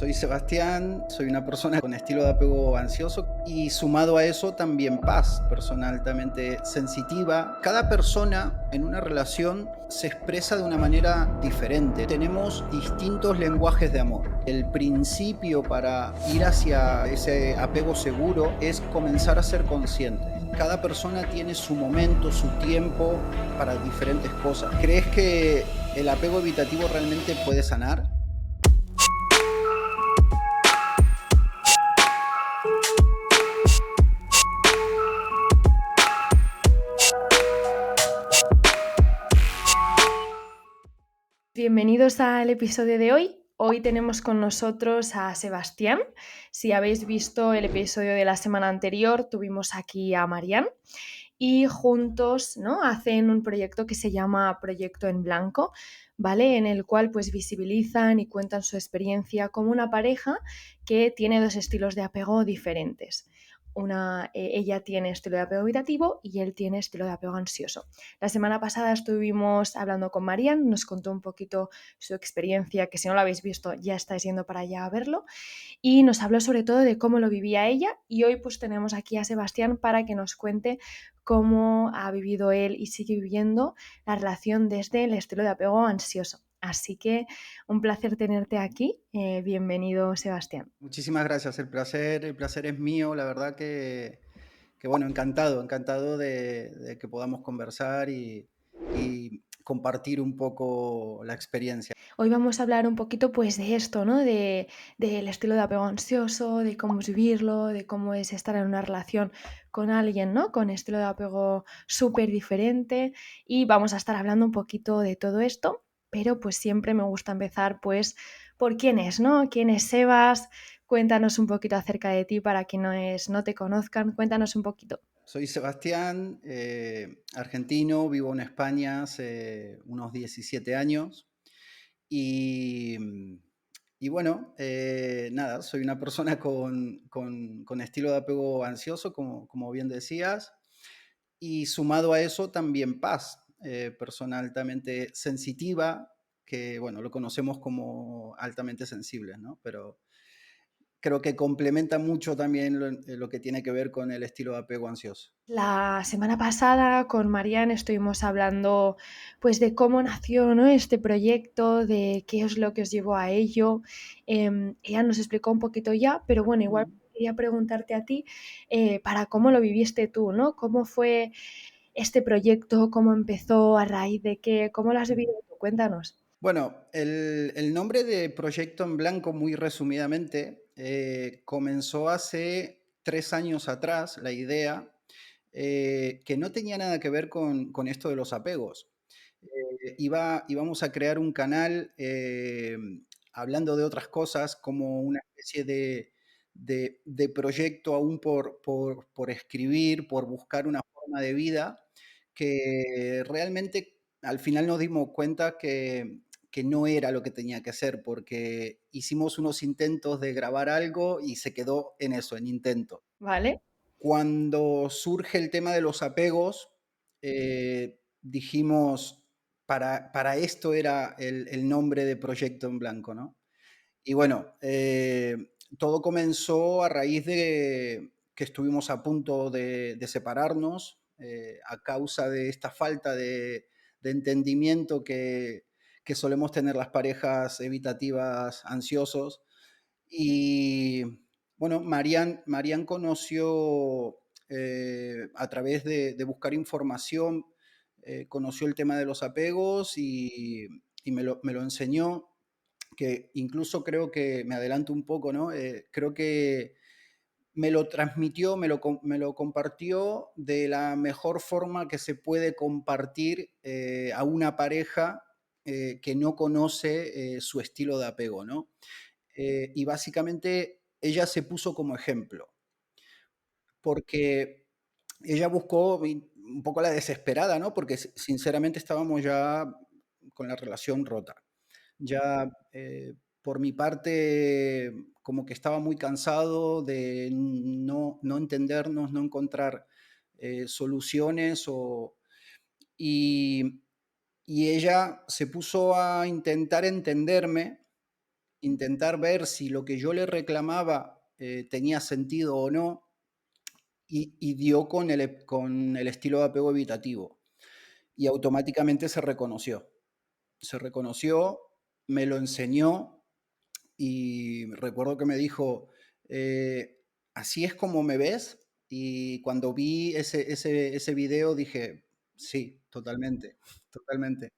Soy Sebastián, soy una persona con estilo de apego ansioso y sumado a eso también paz, persona altamente sensitiva. Cada persona en una relación se expresa de una manera diferente. Tenemos distintos lenguajes de amor. El principio para ir hacia ese apego seguro es comenzar a ser consciente. Cada persona tiene su momento, su tiempo para diferentes cosas. ¿Crees que el apego evitativo realmente puede sanar? Bienvenidos al episodio de hoy. Hoy tenemos con nosotros a Sebastián. Si habéis visto el episodio de la semana anterior, tuvimos aquí a Marian y juntos, ¿no?, hacen un proyecto que se llama Proyecto en Blanco, ¿vale? En el cual pues visibilizan y cuentan su experiencia como una pareja que tiene dos estilos de apego diferentes. Ella tiene estilo de apego evitativo y él tiene estilo de apego ansioso. La semana pasada estuvimos hablando con Marian, nos contó un poquito su experiencia, que si no lo habéis visto ya estáis yendo para allá a verlo, y nos habló sobre todo de cómo lo vivía ella, y hoy pues tenemos aquí a Sebastián para que nos cuente cómo ha vivido él y sigue viviendo la relación desde el estilo de apego ansioso. Así que un placer tenerte aquí. Bienvenido, Sebastián. Muchísimas gracias, el placer es mío, la verdad que bueno, encantado de que podamos conversar y compartir un poco la experiencia. Hoy vamos a hablar un poquito pues de esto, ¿no? Del estilo de apego ansioso, de cómo es vivirlo, de cómo es estar en una relación con alguien, ¿no?, con estilo de apego súper diferente, y vamos a estar hablando un poquito de todo esto, pero pues siempre me gusta empezar pues por quién es, ¿no? ¿Quién es Sebas? Cuéntanos un poquito acerca de ti para quienes no te conozcan, cuéntanos un poquito. Soy Sebastián, argentino, vivo en España hace unos 17 años y, y bueno, nada, soy una persona con estilo de apego ansioso, como bien decías. Y sumado a eso también paz, persona altamente sensitiva, que bueno, lo conocemos como altamente sensibles, ¿no? Pero creo que complementa mucho también lo que tiene que ver con el estilo de apego ansioso. La semana pasada con Marian estuvimos hablando pues de cómo nació, ¿no?, este proyecto, de qué es lo que os llevó a ello. Ella nos explicó un poquito ya, pero bueno, igual Mm. quería preguntarte a ti para cómo lo viviste tú, ¿no? ¿Cómo fue este proyecto? ¿Cómo empezó? ¿A raíz de qué? ¿Cómo lo has vivido tú? Cuéntanos. Bueno, el nombre de Proyecto en Blanco, muy resumidamente, comenzó hace 3 años atrás, la idea, que no tenía nada que ver con esto de los apegos. Íbamos a crear un canal hablando de otras cosas, como una especie de proyecto aún por escribir, por buscar una forma de vida, que realmente al final nos dimos cuenta que no era lo que tenía que hacer, porque hicimos unos intentos de grabar algo y se quedó en eso, en intento. ¿Vale? Cuando surge el tema de los apegos, dijimos, para esto era el nombre de Proyecto en Blanco, ¿no? Y bueno, todo comenzó a raíz de que estuvimos a punto de separarnos a causa de esta falta de entendimiento que solemos tener las parejas evitativas ansiosos. Y bueno, Marian conoció a través de buscar información, conoció el tema de los apegos y me lo enseñó, que incluso creo que me adelanto un poco, ¿no? Creo que me lo transmitió, me lo compartió de la mejor forma que se puede compartir a una pareja que no conoce su estilo de apego, ¿no? Y básicamente ella se puso como ejemplo, porque ella buscó un poco la desesperada, ¿no? Porque sinceramente estábamos ya con la relación rota. Ya por mi parte, como que estaba muy cansado de no entendernos, no encontrar soluciones y, y ella se puso a intentar entenderme intentar ver si lo que yo le reclamaba tenía sentido o no, y dio con el estilo de apego evitativo. Y automáticamente se reconoció, me lo enseñó y recuerdo que me dijo, ¿así es como me ves? Y cuando vi ese video dije, sí, totalmente, totalmente.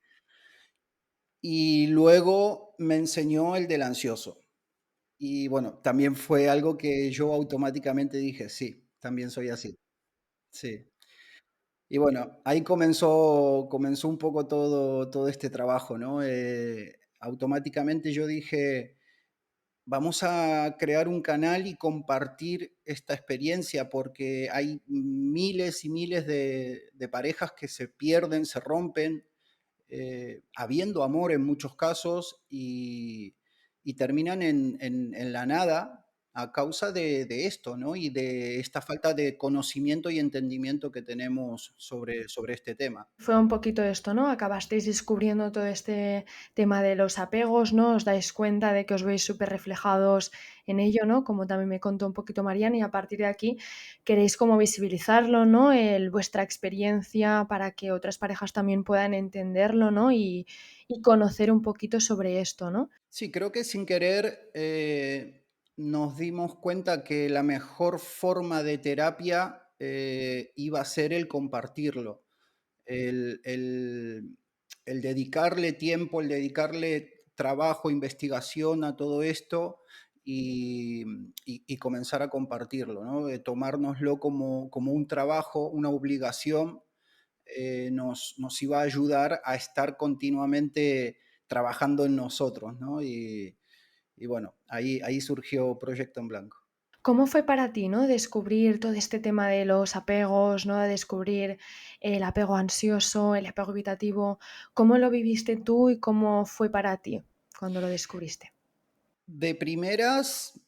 Y luego me enseñó el del ansioso. Y bueno, también fue algo que yo automáticamente dije, sí, también soy así. Sí. Y bueno, ahí comenzó un poco todo este trabajo, ¿no? Automáticamente yo dije, vamos a crear un canal y compartir esta experiencia, porque hay miles y miles de parejas que se pierden, se rompen, habiendo amor en muchos casos y terminan en la nada a causa de esto, ¿no? Y de esta falta de conocimiento y entendimiento que tenemos sobre este tema. Fue un poquito esto, ¿no? Acabasteis descubriendo todo este tema de los apegos, ¿no? Os dais cuenta de que os veis súper reflejados en ello, ¿no? Como también me contó un poquito Mariana, y a partir de aquí queréis como visibilizarlo, ¿no? Vuestra experiencia para que otras parejas también puedan entenderlo, ¿no? Y conocer un poquito sobre esto, ¿no? Sí, creo que sin querer nos dimos cuenta que la mejor forma de terapia iba a ser el compartirlo, el, el- el dedicarle tiempo, el dedicarle trabajo, investigación a todo esto y, y comenzar a compartirlo, ¿no? De tomárnoslo como un trabajo, una obligación, nos iba a ayudar a estar continuamente trabajando en nosotros, ¿no? Y bueno, ahí surgió Proyecto en Blanco. ¿Cómo fue para ti, no? Descubrir todo este tema de los apegos, ¿no? Descubrir el apego ansioso, el apego evitativo. ¿Cómo lo viviste tú y cómo fue para ti cuando lo descubriste? De primeras,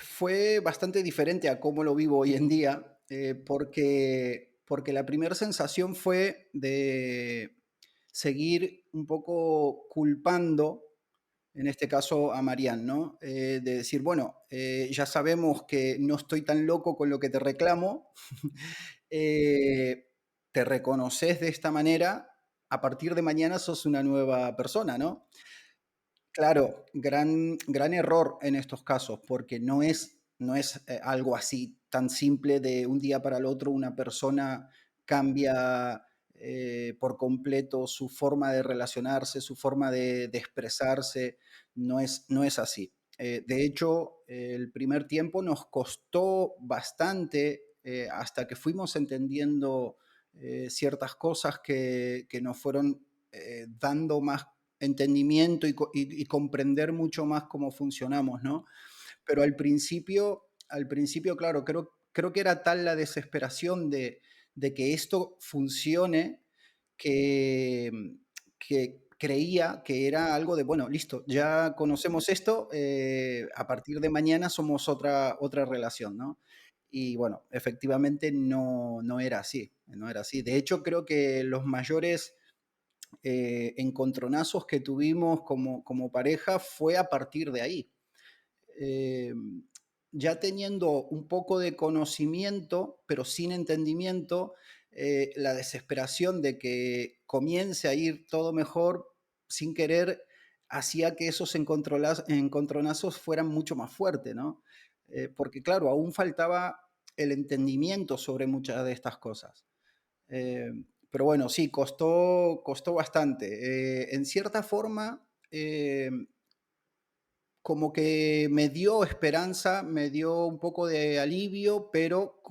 fue bastante diferente a cómo lo vivo hoy en día, porque la primera sensación fue de seguir un poco culpando, en este caso a Marianne, ¿no? De decir, bueno, ya sabemos que no estoy tan loco con lo que te reclamo, eh, te reconoces de esta manera, a partir de mañana sos una nueva persona, ¿no? Claro, gran error en estos casos, porque no es algo así tan simple de un día para el otro una persona cambia por completo su forma de relacionarse, su forma de expresarse, no es así. De hecho, el primer tiempo nos costó bastante hasta que fuimos entendiendo ciertas cosas que nos fueron dando más entendimiento y comprender mucho más cómo funcionamos, ¿no? Pero al principio, claro, creo que era tal la desesperación de que esto funcione que, que creía que era algo de, bueno, listo, ya conocemos esto, a partir de mañana somos otra relación, ¿no? Y bueno, efectivamente no era así, no era así. De hecho, creo que los mayores encontronazos que tuvimos como pareja fue a partir de ahí. Eh, ya teniendo un poco de conocimiento, pero sin entendimiento, la desesperación de que comience a ir todo mejor sin querer hacía que esos encontronazos fueran mucho más fuertes, ¿no? Porque claro, aún faltaba el entendimiento sobre muchas de estas cosas. Eh, pero bueno, sí, costó bastante. En cierta forma, como que me dio esperanza, me dio un poco de alivio, pero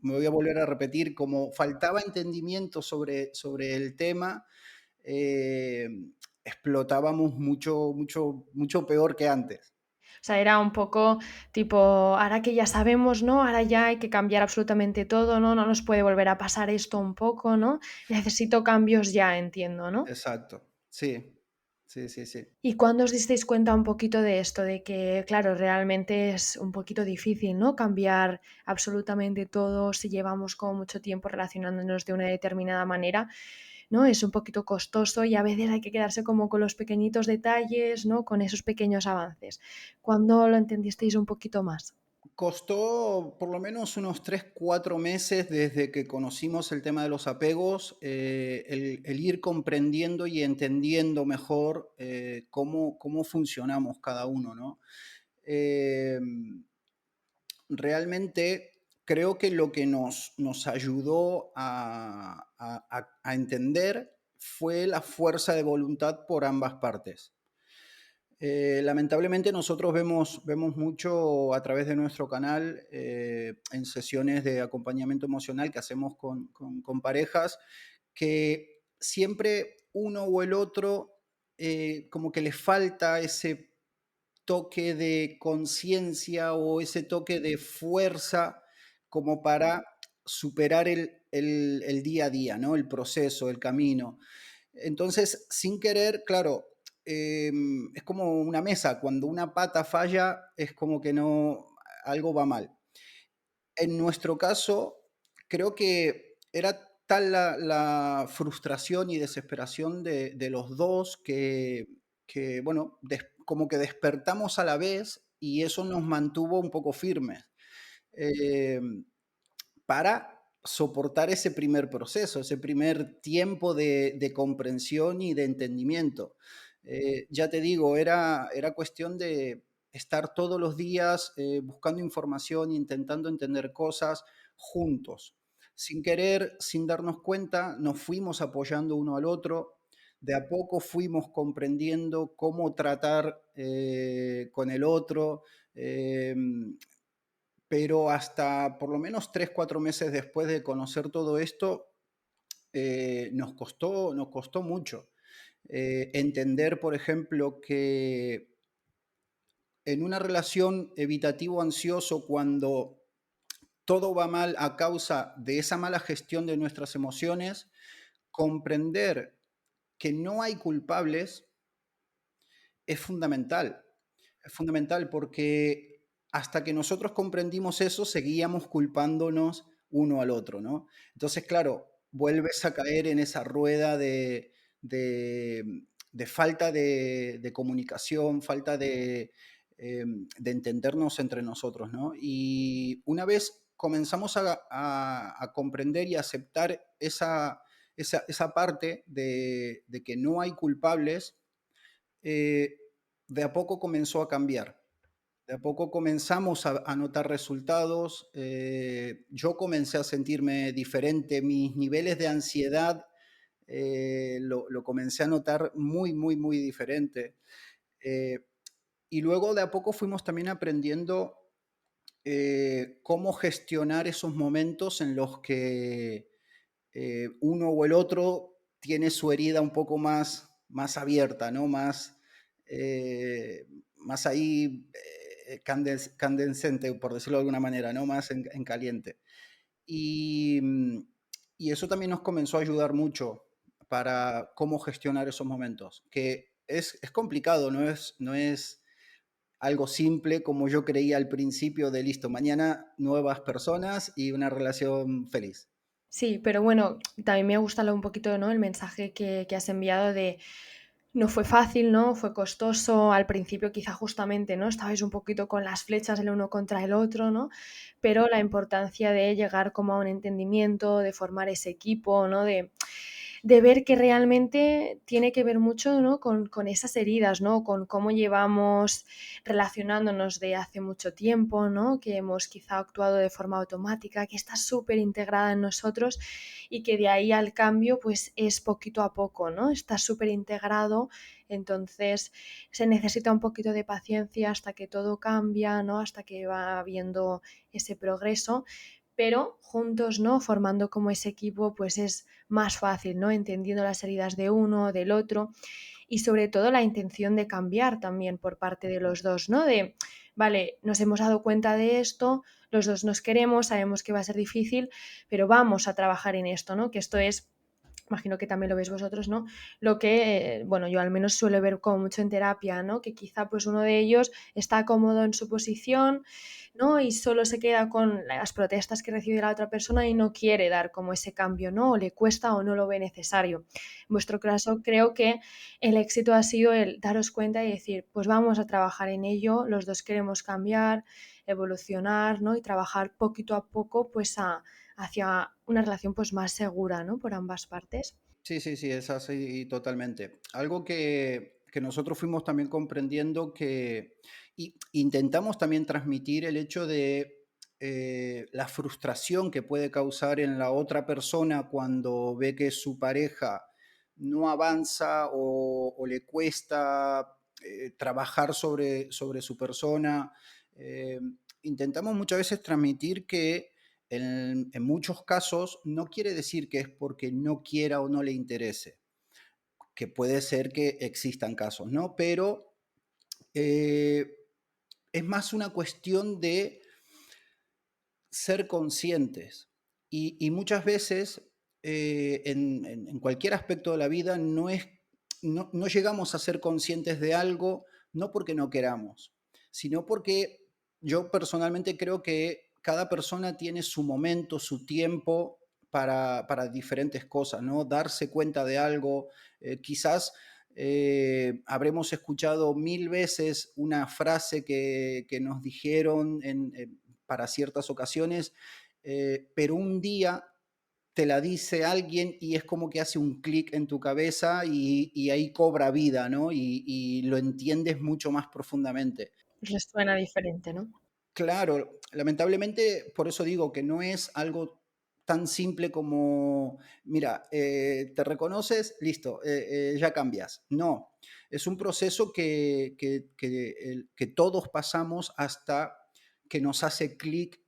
me voy a volver a repetir, como faltaba entendimiento sobre el tema, eh, explotábamos mucho peor que antes. O sea, era un poco tipo, ahora que ya sabemos, ¿no? Ahora ya hay que cambiar absolutamente todo, ¿no? No nos puede volver a pasar esto un poco, ¿no? Necesito cambios ya, entiendo, ¿no? Exacto, sí, sí, sí, sí. ¿Y cuándo os disteis cuenta un poquito de esto? De que, claro, realmente es un poquito difícil, ¿no? Cambiar absolutamente todo si llevamos como mucho tiempo relacionándonos de una determinada manera. ¿no? Es un poquito costoso y a veces hay que quedarse como con los pequeñitos detalles, ¿no? Con esos pequeños avances. ¿Cuándo lo entendisteis un poquito más? Costó por lo menos unos 3 4 meses desde que conocimos el tema de los apegos, el ir comprendiendo y entendiendo mejor, cómo funcionamos cada uno, ¿no? Em, Realmente creo que lo que nos ayudó a entender fue la fuerza de voluntad por ambas partes. Lamentablemente nosotros vemos mucho a través de nuestro canal, en sesiones de acompañamiento emocional que hacemos con parejas, que siempre uno o el otro, como que le falta ese toque de conciencia o ese toque de fuerza como para superar el día a día, ¿no? El proceso, el camino. Entonces, sin querer, claro, es como una mesa, cuando una pata falla, es como que no, algo va mal. En nuestro caso, creo que era tal la frustración y desesperación de los dos que bueno, como que despertamos a la vez y eso nos mantuvo un poco firmes. Em, para soportar ese primer proceso, ese primer tiempo de comprensión y de entendimiento. Ya te digo, era cuestión de estar todos los días buscando información, intentando entender cosas juntos. Sin querer, sin darnos cuenta, nos fuimos apoyando uno al otro. De a poco fuimos comprendiendo cómo tratar con el otro. Pero hasta por lo menos 3 4 meses después de conocer todo esto, nos costó mucho. Entender, por ejemplo, que en una relación evitativo-ansioso, cuando todo va mal a causa de esa mala gestión de nuestras emociones, comprender que no hay culpables es fundamental. Es fundamental porque hasta que nosotros comprendimos eso, seguíamos culpándonos uno al otro, ¿no? Entonces, claro, vuelves a caer en esa rueda de, de falta de comunicación, falta de entendernos entre nosotros, ¿no? Y una vez comenzamos a comprender y aceptar esa parte de que no hay culpables, eh, de a poco comenzó a cambiar. De a poco comenzamos a notar resultados. Yo comencé a sentirme diferente. Mis niveles de ansiedad lo comencé a notar muy, muy, muy diferente. Eh, y luego de a poco fuimos también aprendiendo cómo gestionar esos momentos en los que uno o el otro tiene su herida un poco más abierta, ¿no? Más ahí candescente, por decirlo de alguna manera, ¿no? Más en caliente. Y, y eso también nos comenzó a ayudar mucho para cómo gestionar esos momentos, que es complicado, no es algo simple como yo creía al principio de listo, mañana nuevas personas y una relación feliz. Sí, pero bueno, también me gusta un poquito, ¿no? El mensaje que has enviado de no fue fácil, ¿no? Fue costoso. Al principio, quizá justamente, ¿no? Estabais un poquito con las flechas el uno contra el otro, ¿no? Pero la importancia de llegar como a un entendimiento, de formar ese equipo, ¿no? De ver que realmente tiene que ver mucho, ¿no? Con esas heridas, ¿no? Con cómo llevamos relacionándonos de hace mucho tiempo, ¿no? Que hemos quizá actuado de forma automática, que está súper integrada en nosotros y que de ahí al cambio pues es poquito a poco, ¿no? Está súper integrado, entonces se necesita un poquito de paciencia hasta que todo cambia, ¿no? Hasta que va habiendo ese progreso, pero juntos, ¿no? Formando como ese equipo, pues es más fácil, ¿no? Entendiendo las heridas de uno, del otro y sobre todo la intención de cambiar también por parte de los dos, ¿no? De, vale, nos hemos dado cuenta de esto, los dos nos queremos, sabemos que va a ser difícil, pero vamos a trabajar en esto, ¿no? Que esto es imagino que también lo veis vosotros, ¿no? Lo que, bueno, yo al menos suelo ver como mucho en terapia, ¿no? Que quizá pues uno de ellos está cómodo en su posición, ¿no? Y solo se queda con las protestas que recibe la otra persona y no quiere dar como ese cambio, ¿no? O le cuesta o no lo ve necesario. En vuestro caso, creo que el éxito ha sido el daros cuenta y decir, pues vamos a trabajar en ello, los dos queremos cambiar, evolucionar, ¿no? Y trabajar poquito a poco, pues hacia una relación pues más segura, ¿no? Por ambas partes. Sí, sí, sí, es así totalmente. Algo que nosotros fuimos también comprendiendo que intentamos también transmitir el hecho de la frustración que puede causar en la otra persona cuando ve que su pareja no avanza o le cuesta trabajar sobre su persona. Eh, Intentamos muchas veces transmitir que en muchos casos no quiere decir que es porque no quiera o no le interese, que puede ser que existan casos, ¿no? Pero eh, es más una cuestión de ser conscientes. Y muchas veces en cualquier aspecto de la vida no llegamos a ser conscientes de algo, no porque no queramos, sino porque yo personalmente creo que cada persona tiene su momento, su tiempo para diferentes cosas, ¿no? Darse cuenta de algo, quizás habremos escuchado 1000 veces una frase que nos dijeron para ciertas ocasiones, pero un día te la dice alguien y es como que hace un clic en tu cabeza y ahí cobra vida, ¿no? Y lo entiendes mucho más profundamente. Resuena diferente, ¿no? Claro, lamentablemente, por eso digo que no es algo tan simple como, mira, te reconoces, listo, ya cambias. No, es un proceso que todos pasamos hasta que nos hace clic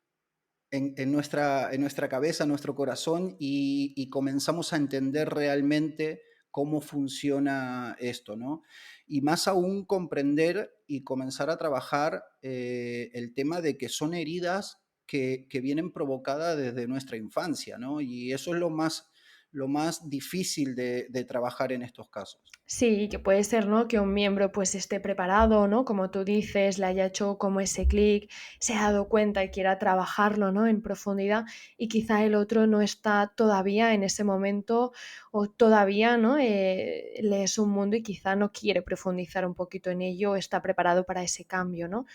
en nuestra cabeza, en nuestro corazón y comenzamos a entender realmente cómo funciona esto, ¿no? Y más aún comprender y comenzar a trabajar el tema de que son heridas que vienen provocadas desde nuestra infancia, ¿no? Y eso es lo más difícil de trabajar en estos casos. Sí, que puede ser, ¿no? Que un miembro pues esté preparado, ¿no? Como tú dices, le haya hecho como ese clic, se ha dado cuenta y quiera trabajarlo, ¿no? En profundidad y quizá el otro no está todavía en ese momento o todavía, ¿no? Le es un mundo y quizá no quiere profundizar un poquito en ello, está preparado para ese cambio, ¿no?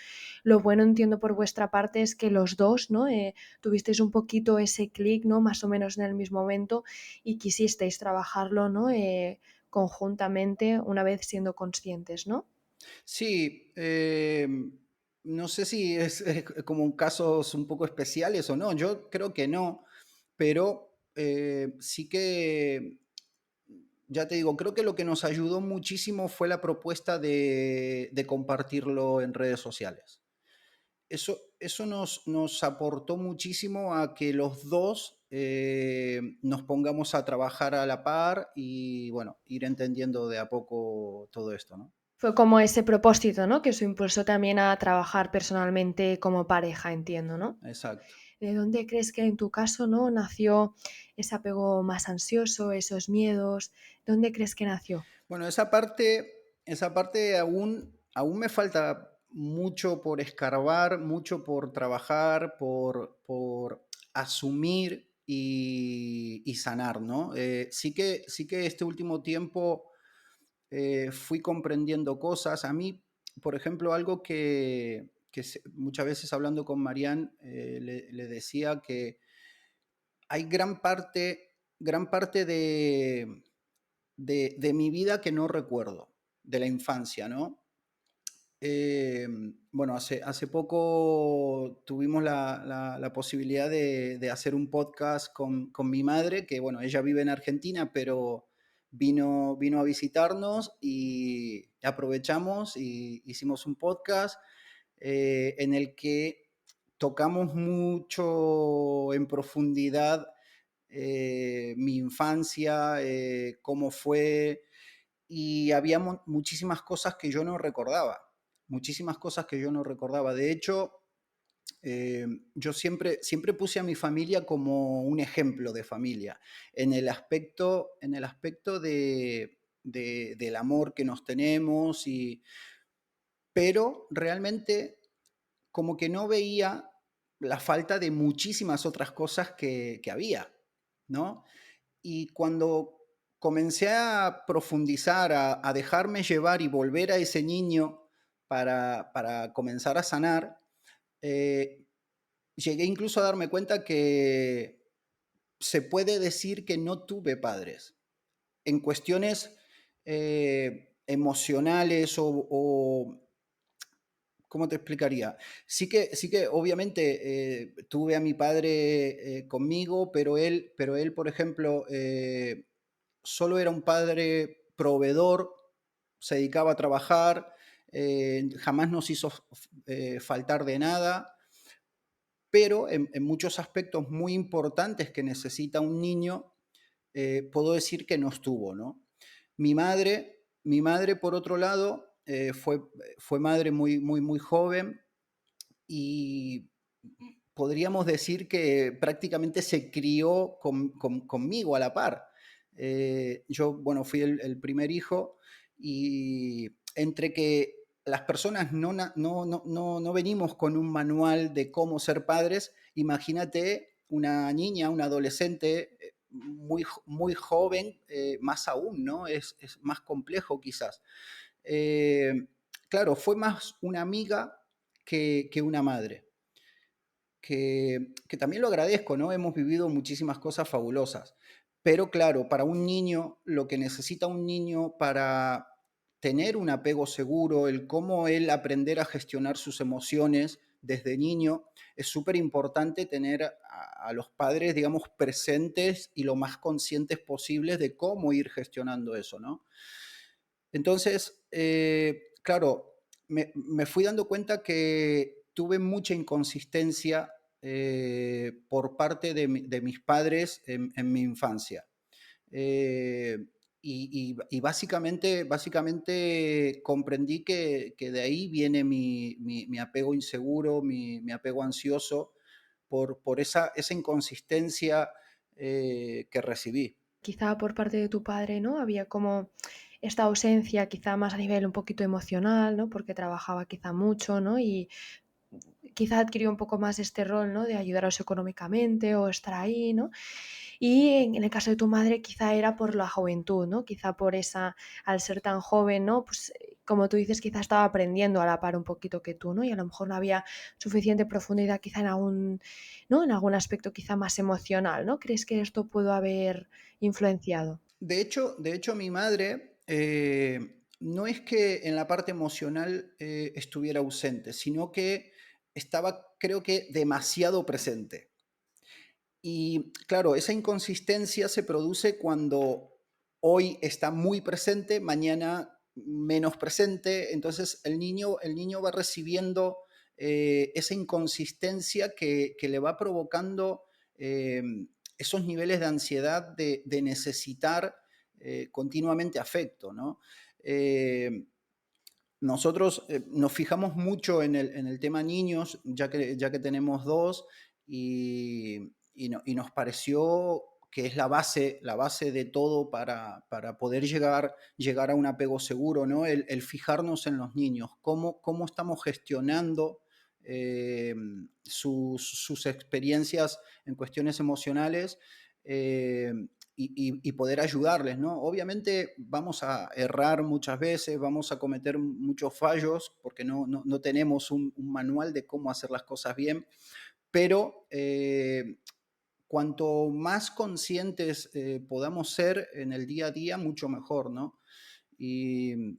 Lo bueno entiendo por vuestra parte es que los dos, ¿no? Tuvisteis un poquito ese clic, ¿no? Más o menos en el mismo momento y quisisteis trabajarlo, ¿no? Conjuntamente una vez siendo conscientes, ¿no? Sí, no sé si es como casos un poco especiales o no, yo creo que no, pero sí que, ya te digo, creo que lo que nos ayudó muchísimo fue la propuesta de compartirlo en redes sociales. Eso nos aportó muchísimo a que los dos nos pongamos a trabajar a la par y, bueno, ir entendiendo de a poco todo esto, ¿no? Fue como ese propósito, ¿no? Que os impulsó también a trabajar personalmente como pareja, entiendo, ¿no? Exacto. ¿De dónde crees que en tu caso, ¿no? Nació ese apego más ansioso, esos miedos? ¿Dónde crees que nació? Bueno, esa parte aún me falta mucho por escarbar, mucho por trabajar, por asumir y sanar, ¿no? Sí que este último tiempo fui comprendiendo cosas. A mí, por ejemplo, algo que muchas veces hablando con Marianne le decía que hay gran parte de mi vida que no recuerdo, de la infancia, ¿no? Eh, bueno, hace poco tuvimos la posibilidad de hacer un podcast con mi madre, que bueno, ella vive en Argentina, pero vino a visitarnos y aprovechamos y hicimos un podcast en el que tocamos mucho en profundidad mi infancia, cómo fue, y había muchísimas cosas que yo no recordaba, muchísimas cosas que yo no recordaba. De hecho, eh, yo siempre puse a mi familia como un ejemplo de familia, en el aspecto del amor que nos tenemos, pero realmente como que no veía la falta de muchísimas otras cosas que había, ¿no? Y cuando comencé a profundizar, a dejarme llevar y volver a ese niño para comenzar a sanar, eh, llegué incluso a darme cuenta que se puede decir que no tuve padres. En cuestiones emocionales ¿cómo te explicaría? Sí que obviamente tuve a mi padre conmigo, pero él, por ejemplo, solo era un padre proveedor, se dedicaba a trabajar, jamás nos hizo faltar de nada, pero en muchos aspectos muy importantes que necesita un niño, puedo decir que no estuvo, ¿no? Mi madre, por otro lado, fue madre muy, muy, muy joven y podríamos decir que prácticamente se crió conmigo a la par. Yo, bueno, fui el primer hijo y entre que las personas no venimos con un manual de cómo ser padres, imagínate una niña, una adolescente muy, muy joven, más aún, ¿no? Es más complejo quizás. Eh, claro, fue más una amiga que una madre, que también lo agradezco, ¿no? Hemos vivido muchísimas cosas fabulosas. Pero claro, para un niño, lo que necesita un niño para tener un apego seguro, el cómo él aprender a gestionar sus emociones desde niño, es súper importante tener a los padres, digamos, presentes y lo más conscientes posibles de cómo ir gestionando eso, ¿no? Entonces, claro, me fui dando cuenta que tuve mucha inconsistencia por parte de mis padres en mi infancia. Eh, y básicamente comprendí que de ahí viene mi apego inseguro, mi apego ansioso, por esa inconsistencia que recibí. Quizá por parte de tu padre, ¿no? Había como esta ausencia, quizá más a nivel un poquito emocional, ¿no? Porque trabajaba quizá mucho, ¿no? Y quizá adquirió un poco más este rol, ¿no? De ayudaros económicamente o estar ahí, ¿no? Y en el caso de tu madre quizá era por la juventud, ¿no? Quizá por esa, al ser tan joven, ¿no? Pues como tú dices, quizá estaba aprendiendo a la par un poquito que tú, ¿no? Y a lo mejor no había suficiente profundidad quizá en algún, ¿no? En algún aspecto quizá más emocional, ¿no? ¿Crees que esto pudo haber influenciado? De hecho, mi madre no es que en la parte emocional estuviera ausente, sino que estaba, creo que, demasiado presente. Y claro, esa inconsistencia se produce cuando hoy está muy presente, mañana menos presente. Entonces el niño va recibiendo esa inconsistencia que le va provocando eh, esos niveles de ansiedad de necesitar continuamente afecto, ¿no? Eh, Nosotros nos fijamos mucho en el tema niños, ya que tenemos dos, y nos pareció que es la base de todo para poder llegar a un apego seguro, ¿no? El fijarnos en los niños, cómo estamos gestionando eh, sus experiencias en cuestiones emocionales. eh, y poder ayudarles, ¿no? Obviamente vamos a errar muchas veces, vamos a cometer muchos fallos porque no tenemos un manual de cómo hacer las cosas bien, pero cuanto más conscientes podamos ser en el día a día, mucho mejor, ¿no? Y,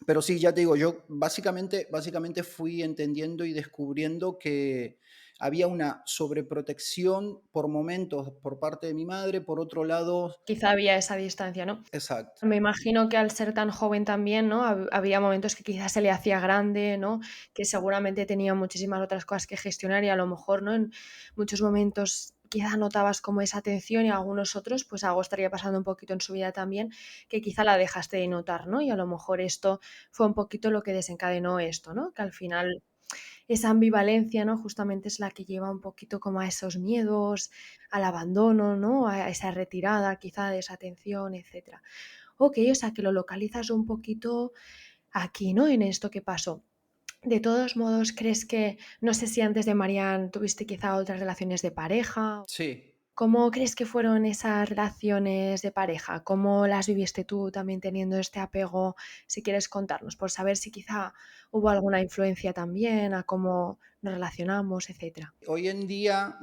pero sí, ya te digo, yo básicamente fui entendiendo y descubriendo que había una sobreprotección por momentos por parte de mi madre, por otro lado, Quizá había esa distancia, ¿no? exacto. Me imagino que al ser tan joven también, ¿no? Había momentos que quizás se le hacía grande, ¿no? Que seguramente tenía muchísimas otras cosas que gestionar y a lo mejor, ¿no? En muchos momentos quizá notabas como esa tensión y algunos otros, pues algo estaría pasando un poquito en su vida también, que quizá la dejaste de notar, ¿no? Y a lo mejor esto fue un poquito lo que desencadenó esto, ¿no? Que al final esa ambivalencia, ¿no? Justamente es la que lleva un poquito como a esos miedos, al abandono, ¿no? A esa retirada, quizá desatención, etcétera. Okey, o sea, que lo localizas un poquito aquí, ¿no? En esto que pasó. De todos modos, ¿crees que no sé si antes de Marianne tuviste quizá otras relaciones de pareja? Sí. ¿Cómo crees que fueron esas relaciones de pareja? ¿Cómo las viviste tú también teniendo este apego? Si quieres contarnos, por saber si quizá hubo alguna influencia también a cómo nos relacionamos, etcétera. Hoy en día,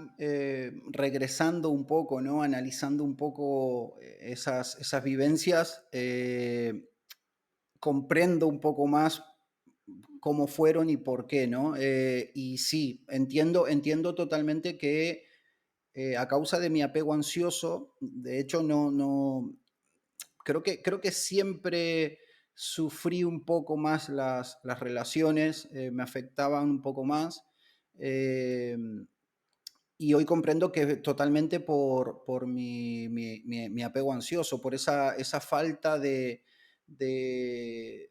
regresando un poco, ¿no? Analizando un poco esas vivencias, comprendo un poco más cómo fueron y por qué, ¿no? Y sí, entiendo totalmente que a causa de mi apego ansioso, de hecho, creo que siempre sufrí un poco más las relaciones, me afectaban un poco más. eh, y hoy comprendo que totalmente por mi apego ansioso, por esa falta de, de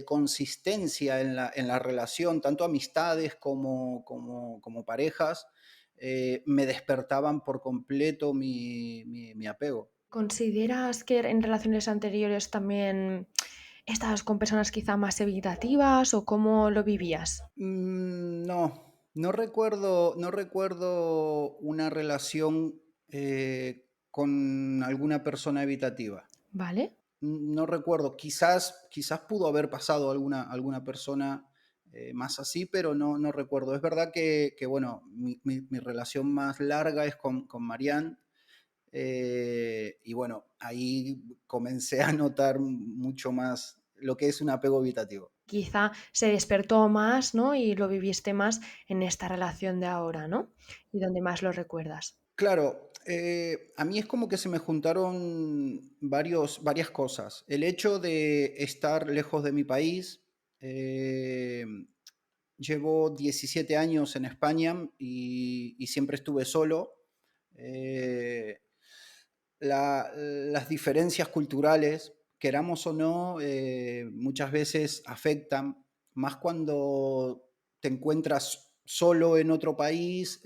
consistencia en la relación, tanto amistades como parejas, me despertaban por completo mi apego. ¿Consideras que en relaciones anteriores también estabas con personas quizá más evitativas o cómo lo vivías? No recuerdo una relación con alguna persona evitativa. ¿Vale? No recuerdo, quizás pudo haber pasado alguna persona más así, pero no recuerdo. Es verdad que, bueno, mi relación más larga es con Marianne, y bueno, ahí comencé a notar mucho más lo que es un apego evitativo. Quizá se despertó más, ¿no? Y lo viviste más en esta relación de ahora, ¿no? Y donde más lo recuerdas. Claro, a mí es como que se me juntaron varias cosas. El hecho de estar lejos de mi país, eh, llevo 17 años en España y siempre estuve solo. Eh, las diferencias culturales, queramos o no, muchas veces afectan, más cuando te encuentras solo en otro país,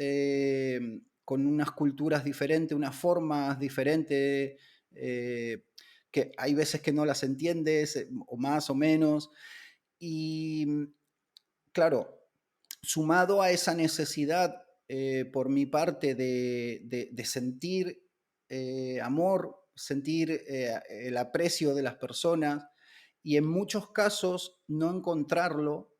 con unas culturas diferentes, unas formas diferentes, que hay veces que no las entiendes, o más o menos. Y claro, sumado a esa necesidad, por mi parte de sentir amor, sentir el aprecio de las personas y en muchos casos no encontrarlo,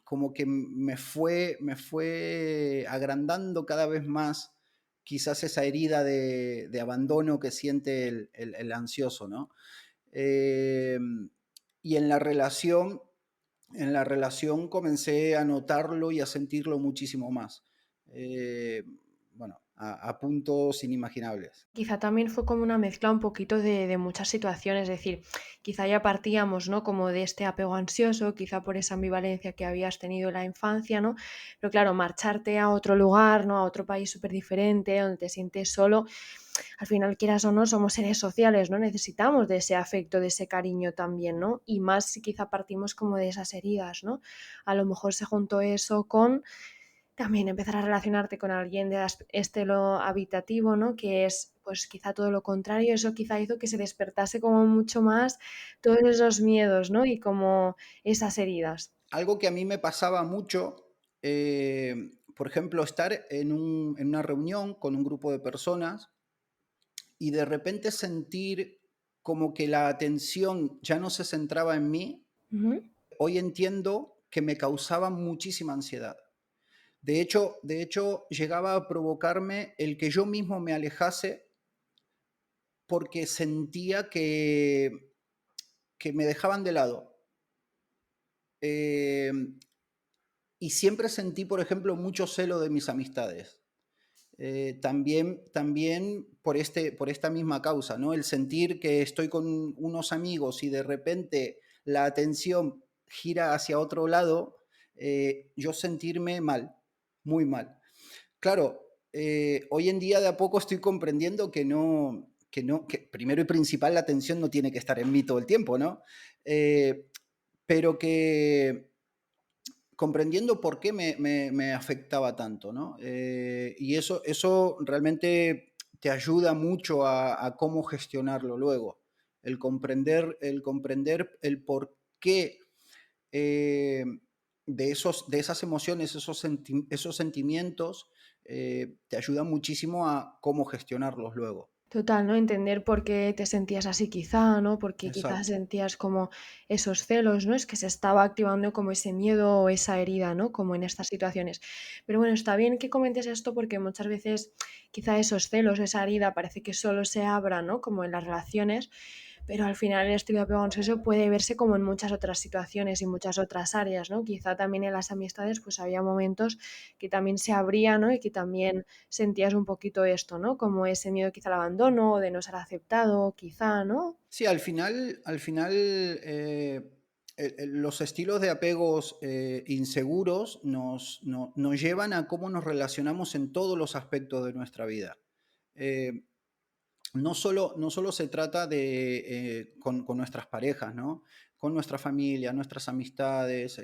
como que me fue agrandando cada vez más quizás esa herida de abandono que siente el ansioso, ¿no? Eh, y en la relación comencé a notarlo y a sentirlo muchísimo más. Eh, bueno, a puntos inimaginables. Quizá también fue como una mezcla un poquito de muchas situaciones, es decir, quizá ya partíamos, ¿no? Como de este apego ansioso, quizá por esa ambivalencia que habías tenido en la infancia, ¿no? Pero claro, marcharte a otro lugar, ¿no? A otro país súper diferente, donde te sientes solo, al final, quieras o no, somos seres sociales, ¿no? Necesitamos de ese afecto, de ese cariño también, ¿no? Y más si quizá partimos como de esas heridas, ¿no? A lo mejor se juntó eso con también empezar a relacionarte con alguien de este lo habitativo, ¿no? Que es, pues quizá todo lo contrario, eso quizá hizo que se despertase como mucho más todos esos miedos, ¿no? Y como esas heridas. Algo que a mí me pasaba mucho, por ejemplo, estar en una reunión con un grupo de personas y de repente sentir como que la atención ya no se centraba en mí. Ujú. Hoy entiendo que me causaba muchísima ansiedad. De hecho, llegaba a provocarme el que yo mismo me alejase porque sentía que me dejaban de lado. Eh, y siempre sentí, por ejemplo, mucho celo de mis amistades. También por esta misma causa, ¿no? El sentir que estoy con unos amigos y de repente la atención gira hacia otro lado, yo sentirme mal, muy mal. Claro, hoy en día de a poco estoy comprendiendo que primero y principal la atención no tiene que estar en mí todo el tiempo, ¿no? Pero comprendiendo por qué me afectaba tanto, ¿no? Y eso realmente te ayuda mucho a cómo gestionarlo luego. El comprender el por qué eh, de esas emociones, esos sentimientos, te ayuda muchísimo a cómo gestionarlos luego. Total, ¿no? Entender por qué te sentías así quizá, ¿no? Porque quizás Exacto, sentías como esos celos, ¿no? Es que se estaba activando como ese miedo o esa herida, ¿no? Como en estas situaciones. Pero bueno, está bien que comentes esto porque muchas veces quizá esos celos, esa herida parece que solo se abra, ¿no? Como en las relaciones, pero al final el estilo de apego ansioso puede verse como en muchas otras situaciones y muchas otras áreas, ¿no? Quizá también en las amistades pues había momentos que también se abrían, ¿no? Y que también sentías un poquito esto, ¿no? Como ese miedo quizá al abandono, de no ser aceptado, quizá, ¿no? sí, al final, los estilos de apegos inseguros nos llevan a cómo nos relacionamos en todos los aspectos de nuestra vida. Eh, no solo se trata con nuestras parejas, ¿no? Con nuestra familia, nuestras amistades,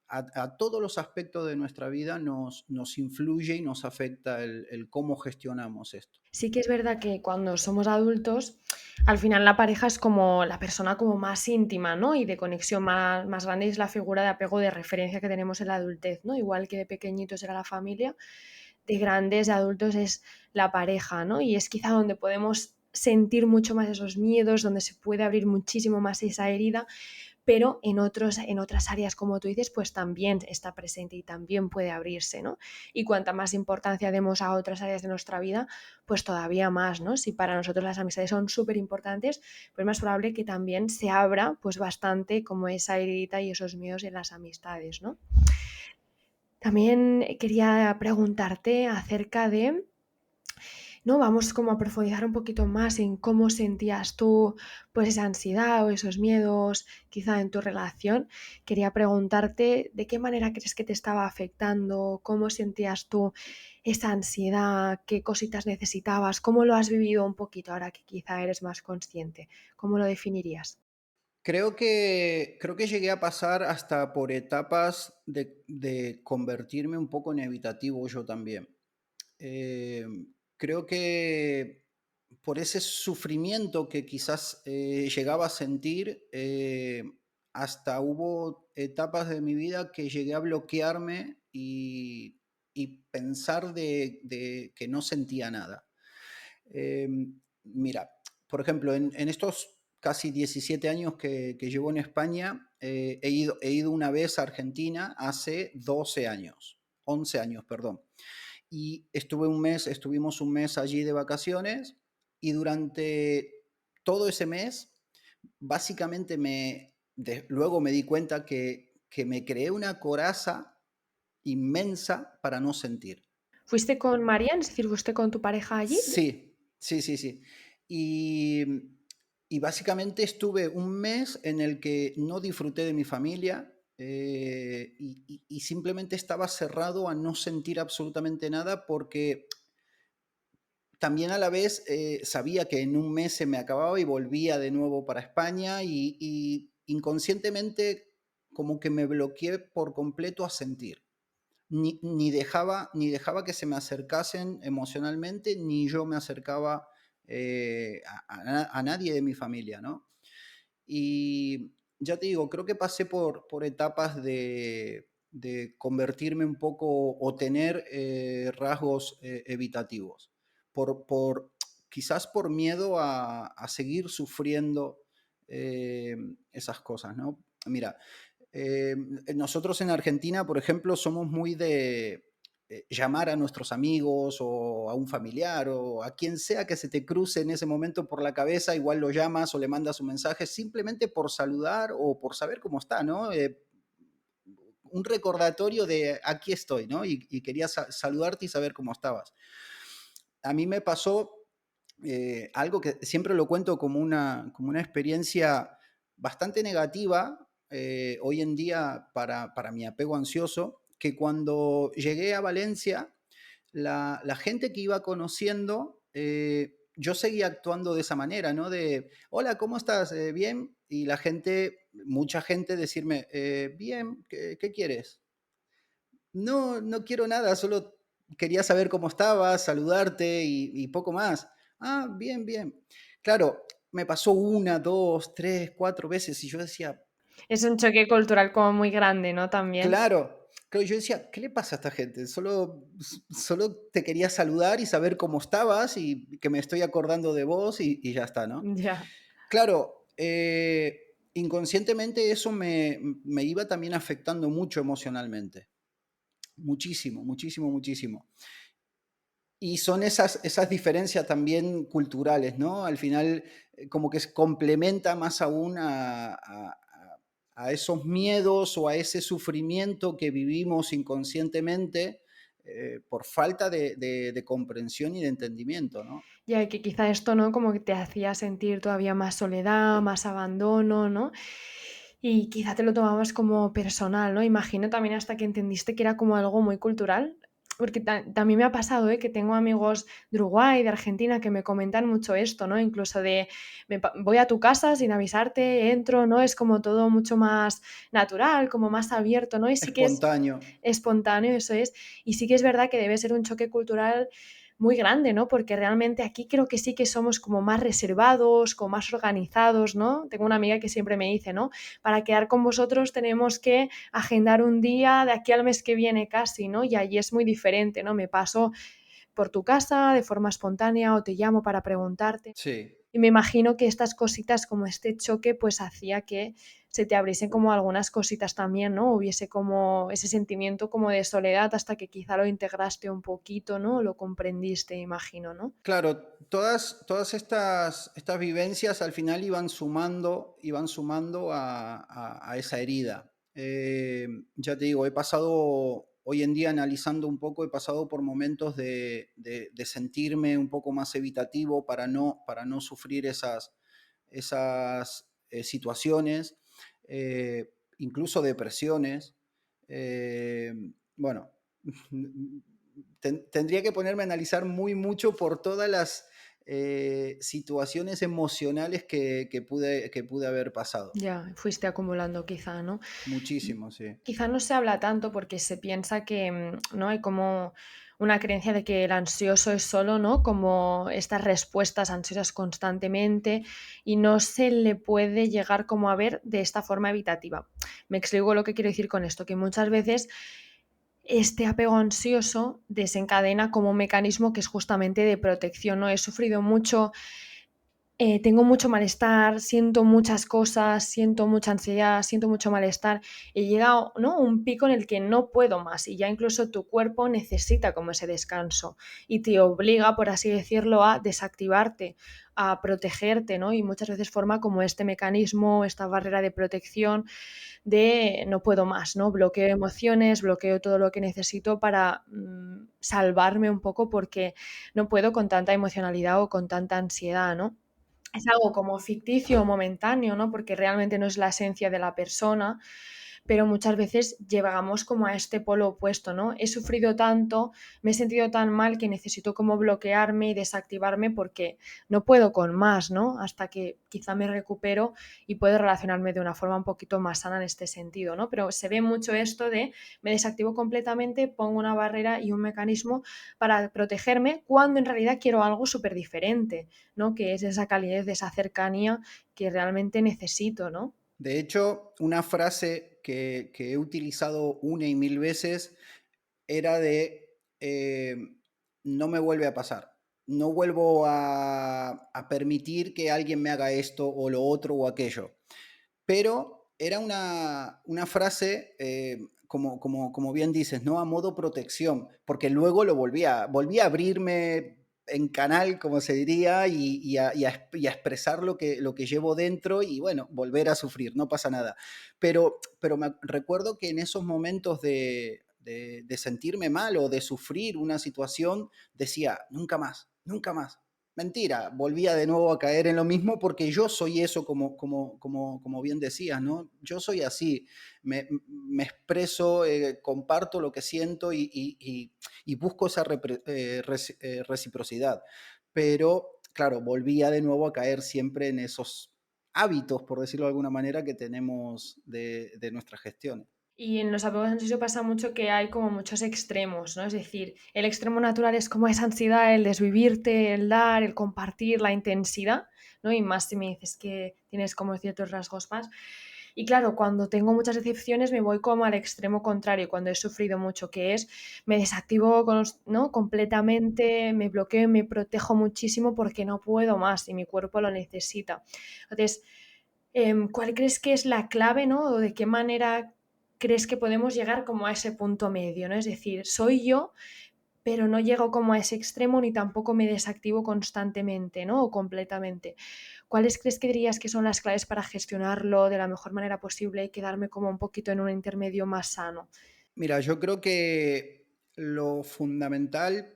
a todos los aspectos de nuestra vida nos influye y nos afecta el cómo gestionamos esto. Sí que es verdad que cuando somos adultos, al final la pareja es como la persona como más íntima, ¿no? Y de conexión más grande, es la figura de apego de referencia que tenemos en la adultez, ¿no? Igual que de pequeñitos era la familia, de grandes, de adultos es la pareja, ¿no? Y es quizá donde podemos sentir mucho más esos miedos, donde se puede abrir muchísimo más esa herida, pero en otras áreas, como tú dices, pues también está presente y también puede abrirse, ¿no? Y cuanta más importancia demos a otras áreas de nuestra vida, pues todavía más, ¿no? Si para nosotros las amistades son súper importantes, pues es más probable que también se abra pues bastante como esa herida y esos miedos en las amistades, ¿no? También quería preguntarte acerca de, ¿no? Vamos como a profundizar un poquito más en cómo sentías tú, pues, esa ansiedad o esos miedos, quizá en tu relación. Quería preguntarte de qué manera crees que te estaba afectando, cómo sentías tú esa ansiedad, qué cositas necesitabas, cómo lo has vivido un poquito ahora que quizá eres más consciente, ¿cómo lo definirías? Creo que llegué a pasar hasta por etapas de convertirme un poco en evitativo yo también. Eh, Creo que por ese sufrimiento que quizás llegaba a sentir, hasta hubo etapas de mi vida que llegué a bloquearme y pensar de que no sentía nada. Mira, por ejemplo, en estos casi 17 años que llevo en España, he ido una vez a Argentina hace 12 años, 11 años, perdón. Y estuvimos un mes allí de vacaciones y durante todo ese mes, básicamente luego me di cuenta que me creé una coraza inmensa para no sentir. ¿Fuiste con Marian? Es decir, ¿fuiste con tu pareja allí? Sí, sí, sí, sí. Y, y básicamente estuve un mes en el que no disfruté de mi familia, y simplemente estaba cerrado a no sentir absolutamente nada porque también a la vez sabía que en un mes se me acababa y volvía de nuevo para España y inconscientemente como que me bloqueé por completo a sentir. Ni dejaba que se me acercasen emocionalmente, ni yo me acercaba a nadie de mi familia, ¿no? Y ya te digo, creo que pasé por etapas de convertirme un poco o tener rasgos evitativos, por, quizás por miedo a seguir sufriendo eh, esas cosas, ¿no? Mira, eh, nosotros en Argentina, por ejemplo, somos muy de llamar a nuestros amigos o a un familiar o a quien sea que se te cruce en ese momento por la cabeza, igual lo llamas o le mandas un mensaje simplemente por saludar o por saber cómo está, ¿no? Un recordatorio de aquí estoy, ¿no? Y quería saludarte y saber cómo estabas. A mí me pasó algo que siempre lo cuento como una experiencia bastante negativa hoy en día para mi apego ansioso, que cuando llegué a Valencia, la gente que iba conociendo, yo seguía actuando de esa manera, ¿no? De, hola, ¿cómo estás? ¿Bien? Y mucha gente decirme, bien, ¿qué quieres? no, no quiero nada, solo quería saber cómo estabas, saludarte y poco más. Ah, bien, bien. Claro, me pasó una, dos, tres, cuatro veces y yo decía, Es un choque cultural como muy grande, ¿no? También. claro, claro, yo decía, ¿qué le pasa a esta gente? Solo te quería saludar y saber cómo estabas y que me estoy acordando de vos y ya está, ¿no? Ya. Claro, inconscientemente eso me iba también afectando mucho emocionalmente. Muchísimo, muchísimo, muchísimo. Y son esas diferencias también culturales, ¿no? Al final, como que se complementa más aún a esos miedos o a ese sufrimiento que vivimos inconscientemente por falta de comprensión y de entendimiento, ¿no? Ya que quizá esto, ¿no? Como que te hacía sentir todavía más soledad, más abandono, ¿no? Y quizá te lo tomabas como personal, ¿no? Imagino también hasta que entendiste que era como algo muy cultural, porque también me ha pasado, ¿eh? Que tengo amigos de Uruguay, de Argentina, que me comentan mucho esto, ¿no? Incluso de, voy a tu casa sin avisarte, entro, ¿no? Es como todo mucho más natural, como más abierto, ¿no? Y sí que es Espontáneo. espontáneo, eso es. Y sí que es verdad que debe ser un choque cultural muy grande, ¿no? Porque realmente aquí creo que sí que somos como más reservados, como más organizados, ¿no? Tengo una amiga que siempre me dice, ¿no? Para quedar con vosotros tenemos que agendar un día de aquí al mes que viene casi, ¿no? Y allí es muy diferente, ¿no? Me paso por tu casa de forma espontánea o te llamo para preguntarte. Sí. Y me imagino que estas cositas, como este choque, pues hacía que se te abriesen como algunas cositas también, ¿no? Hubiese como ese sentimiento como de soledad hasta que quizá lo integraste un poquito, ¿no? Lo comprendiste, imagino, ¿no? Claro, todas estas vivencias al final iban sumando a esa herida. Ya te digo, he pasado, hoy en día analizando un poco, he pasado por momentos de sentirme un poco más evitativo para no sufrir esas situaciones, incluso depresiones. Bueno, tendría que ponerme a analizar muy mucho por todas las situaciones emocionales que pude haber pasado. Ya, fuiste acumulando quizá, ¿no? Muchísimo, sí. Quizá no se habla tanto porque se piensa que, ¿no? Hay como una creencia de que el ansioso es solo, ¿no? Como estas respuestas ansiosas constantemente y no se le puede llegar como a ver de esta forma evitativa. Me explico lo que quiero decir con esto, que muchas veces este apego ansioso desencadena como un mecanismo que es justamente de protección, ¿no? He sufrido mucho, tengo mucho malestar, siento muchas cosas, siento mucha ansiedad, siento mucho malestar y llega, ¿no? Un pico en el que no puedo más y ya incluso tu cuerpo necesita como ese descanso y te obliga, por así decirlo, a desactivarte, a protegerte, ¿no? Y muchas veces forma como este mecanismo, esta barrera de protección de no puedo más, ¿no? Bloqueo emociones, bloqueo todo lo que necesito para salvarme un poco porque no puedo con tanta emocionalidad o con tanta ansiedad, ¿no? Es algo como ficticio o momentáneo, ¿no? Porque realmente no es la esencia de la persona, pero muchas veces llegamos como a este polo opuesto, ¿no? He sufrido tanto, me he sentido tan mal que necesito como bloquearme y desactivarme porque no puedo con más, ¿no? Hasta que quizá me recupero y puedo relacionarme de una forma un poquito más sana en este sentido, ¿no? Pero se ve mucho esto de me desactivo completamente, pongo una barrera y un mecanismo para protegerme cuando en realidad quiero algo súper diferente, ¿no? Que es esa calidez, de esa cercanía que realmente necesito, ¿no? De hecho, una frase que he utilizado una y mil veces era no me vuelve a pasar. No vuelvo a permitir que alguien me haga esto o lo otro o aquello. Pero era una frase, como bien dices, ¿no? A modo protección, porque luego volví a abrirme en canal, como se diría, y a expresar lo que llevo dentro y bueno, volver a sufrir, no pasa nada. Pero recuerdo que en esos momentos de sentirme mal o de sufrir una situación, decía, nunca más, nunca más. Mentira, volvía de nuevo a caer en lo mismo porque yo soy eso, como bien decías, ¿no? Yo soy así, me expreso, comparto lo que siento y busco esa reciprocidad. Pero, claro, volvía de nuevo a caer siempre en esos hábitos, por decirlo de alguna manera, que tenemos de nuestra gestión. Y en los apegos ansiosos pasa mucho que hay como muchos extremos, ¿no? Es decir, el extremo natural es como esa ansiedad, el desvivirte, el dar, el compartir, la intensidad, ¿no? Y más si me dices que tienes como ciertos rasgos más. Y claro, cuando tengo muchas decepciones me voy como al extremo contrario, cuando he sufrido mucho, que es me desactivo ¿no? completamente, me bloqueo, me protejo muchísimo porque no puedo más y mi cuerpo lo necesita. Entonces, ¿cuál crees que es la clave, ¿no? O de qué manera crees que podemos llegar como a ese punto medio, ¿no? Es decir, soy yo, pero no llego como a ese extremo ni tampoco me desactivo constantemente, ¿no? O completamente. ¿Cuáles crees que dirías que son las claves para gestionarlo de la mejor manera posible y quedarme como un poquito en un intermedio más sano? Mira, yo creo que lo fundamental,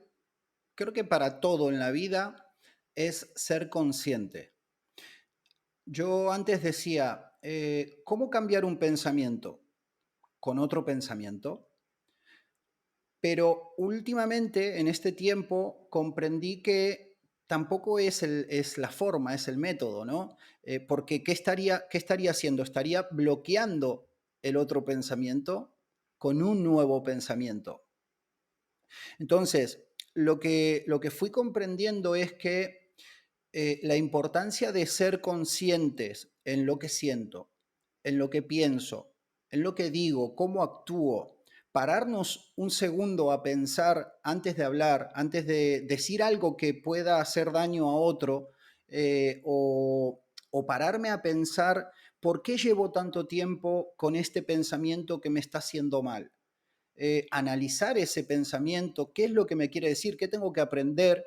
creo que para todo en la vida, es ser consciente. Yo antes decía, ¿cómo cambiar un pensamiento con otro pensamiento? Pero últimamente, en este tiempo, comprendí que tampoco es la forma, es el método, ¿no? Porque qué estaría haciendo? Estaría bloqueando el otro pensamiento con un nuevo pensamiento. Entonces, lo que fui comprendiendo es que la importancia de ser conscientes en lo que siento, en lo que pienso, en lo que digo, cómo actúo, pararnos un segundo a pensar antes de hablar, antes de decir algo que pueda hacer daño a otro, o pararme a pensar por qué llevo tanto tiempo con este pensamiento que me está haciendo mal. Analizar ese pensamiento, qué es lo que me quiere decir, qué tengo que aprender,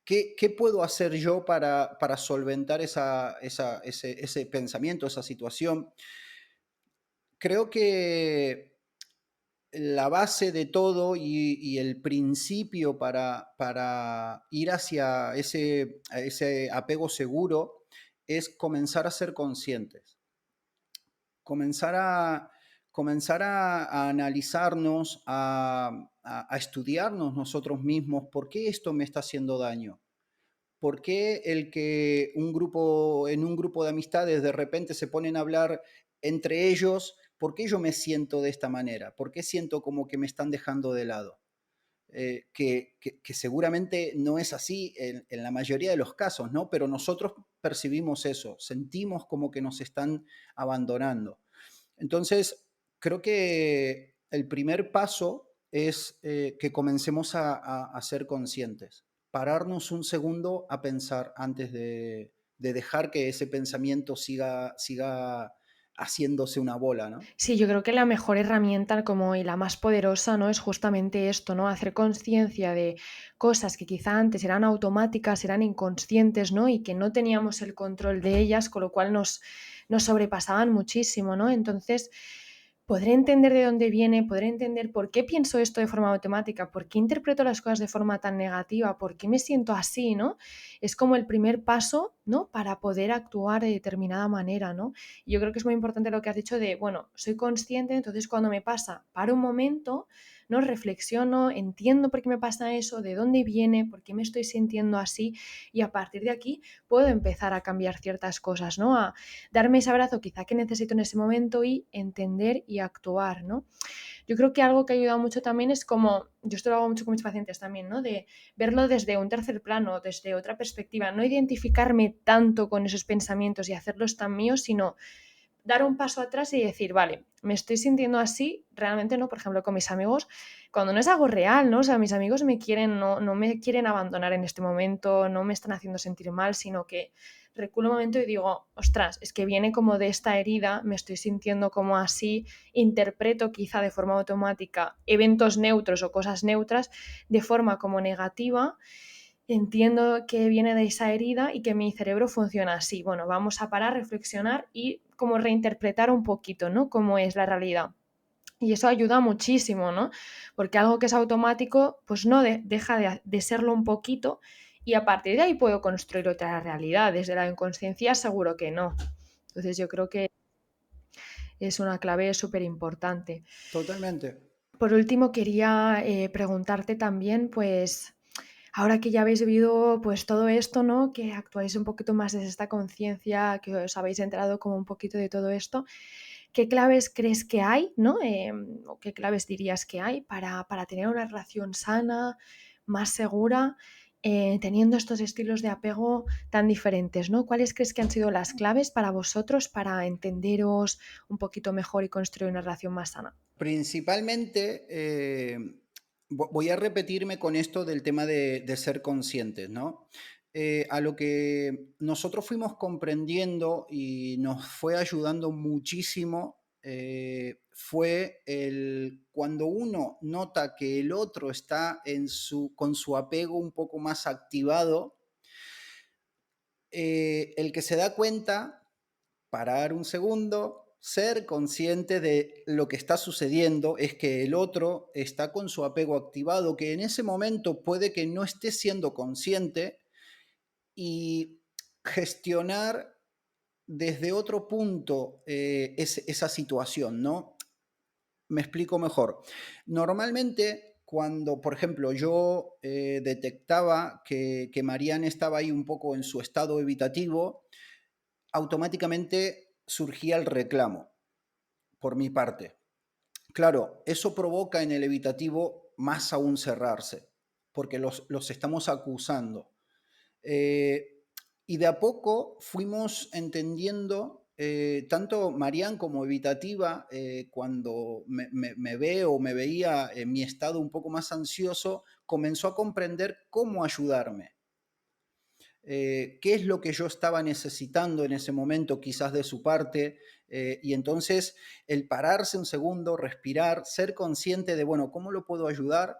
qué puedo hacer yo para solventar ese pensamiento, esa situación. Creo que la base de todo y el principio para ir hacia ese apego seguro es comenzar a ser conscientes, comenzar a, comenzar a analizarnos, a estudiarnos nosotros mismos, ¿por qué esto me está haciendo daño? ¿Por qué el que en un grupo de amistades de repente se ponen a hablar entre ellos? ¿Por qué yo me siento de esta manera? ¿Por qué siento como que me están dejando de lado? Que seguramente no es así en la mayoría de los casos, ¿no? Pero nosotros percibimos eso, sentimos como que nos están abandonando. Entonces, creo que el primer paso es que comencemos a ser conscientes, pararnos un segundo a pensar antes de dejar que ese pensamiento siga haciéndose una bola, ¿no? Sí, yo creo que la mejor herramienta como y la más poderosa, ¿no? Es justamente esto, ¿no? Hacer conciencia de cosas que quizá antes eran automáticas, eran inconscientes, ¿no? Y que no teníamos el control de ellas, con lo cual nos sobrepasaban muchísimo, ¿no? Entonces, podré entender de dónde viene, podré entender por qué pienso esto de forma automática, por qué interpreto las cosas de forma tan negativa, por qué me siento así, ¿no? Es como el primer paso, ¿no? Para poder actuar de determinada manera, ¿no? Y yo creo que es muy importante lo que has dicho de, bueno, soy consciente, entonces cuando me pasa, paro un momento, ¿no? Reflexiono, entiendo por qué me pasa eso, de dónde viene, por qué me estoy sintiendo así y a partir de aquí puedo empezar a cambiar ciertas cosas, ¿no? A darme ese abrazo quizá que necesito en ese momento y entender y actuar, ¿no? Yo creo que algo que ha ayudado mucho también es como, yo esto lo hago mucho con mis pacientes también, ¿no? De verlo desde un tercer plano, desde otra perspectiva, no identificarme tanto con esos pensamientos y hacerlos tan míos, sino dar un paso atrás y decir, vale, me estoy sintiendo así, realmente no, por ejemplo, con mis amigos, cuando no es algo real, ¿no? O sea, mis amigos me quieren, no me quieren abandonar en este momento, no me están haciendo sentir mal, sino que reculo un momento y digo, ostras, es que viene como de esta herida, me estoy sintiendo como así, interpreto quizá de forma automática eventos neutros o cosas neutras de forma como negativa. Entiendo que viene de esa herida y que mi cerebro funciona así. Bueno, vamos a parar, reflexionar y como reinterpretar un poquito, ¿no? Cómo es la realidad. Y eso ayuda muchísimo, ¿no? Porque algo que es automático, pues no deja de serlo un poquito y a partir de ahí puedo construir otra realidad. Desde la inconsciencia seguro que no. Entonces yo creo que es una clave súper importante. Totalmente. Por último, quería preguntarte también, pues, ahora que ya habéis vivido pues todo esto, ¿no? Que actuáis un poquito más desde esta conciencia, que os habéis enterado como un poquito de todo esto, ¿qué claves crees que hay, ¿no? O qué claves dirías que hay para tener una relación sana, más segura, teniendo estos estilos de apego tan diferentes, ¿no? ¿Cuáles crees que han sido las claves para vosotros para entenderos un poquito mejor y construir una relación más sana? Principalmente, voy a repetirme con esto del tema de ser conscientes, ¿no? A lo que nosotros fuimos comprendiendo y nos fue ayudando muchísimo fue cuando uno nota que el otro está con su apego un poco más activado, el que se da cuenta, parar un segundo, ser consciente de lo que está sucediendo, es que el otro está con su apego activado, que en ese momento puede que no esté siendo consciente, y gestionar desde otro punto esa situación, ¿no? Me explico mejor. Normalmente, cuando, por ejemplo, yo detectaba que Marianne estaba ahí un poco en su estado evitativo, automáticamente surgía el reclamo por mi parte. Claro, eso provoca en el evitativo más aún cerrarse, porque los estamos acusando. Eh, y de a poco fuimos entendiendo, tanto Marianne como evitativa, cuando me ve o me veía en mi estado un poco más ansioso, comenzó a comprender cómo ayudarme. Qué es lo que yo estaba necesitando en ese momento, quizás de su parte, y entonces el pararse un segundo, respirar, ser consciente de, bueno, ¿cómo lo puedo ayudar?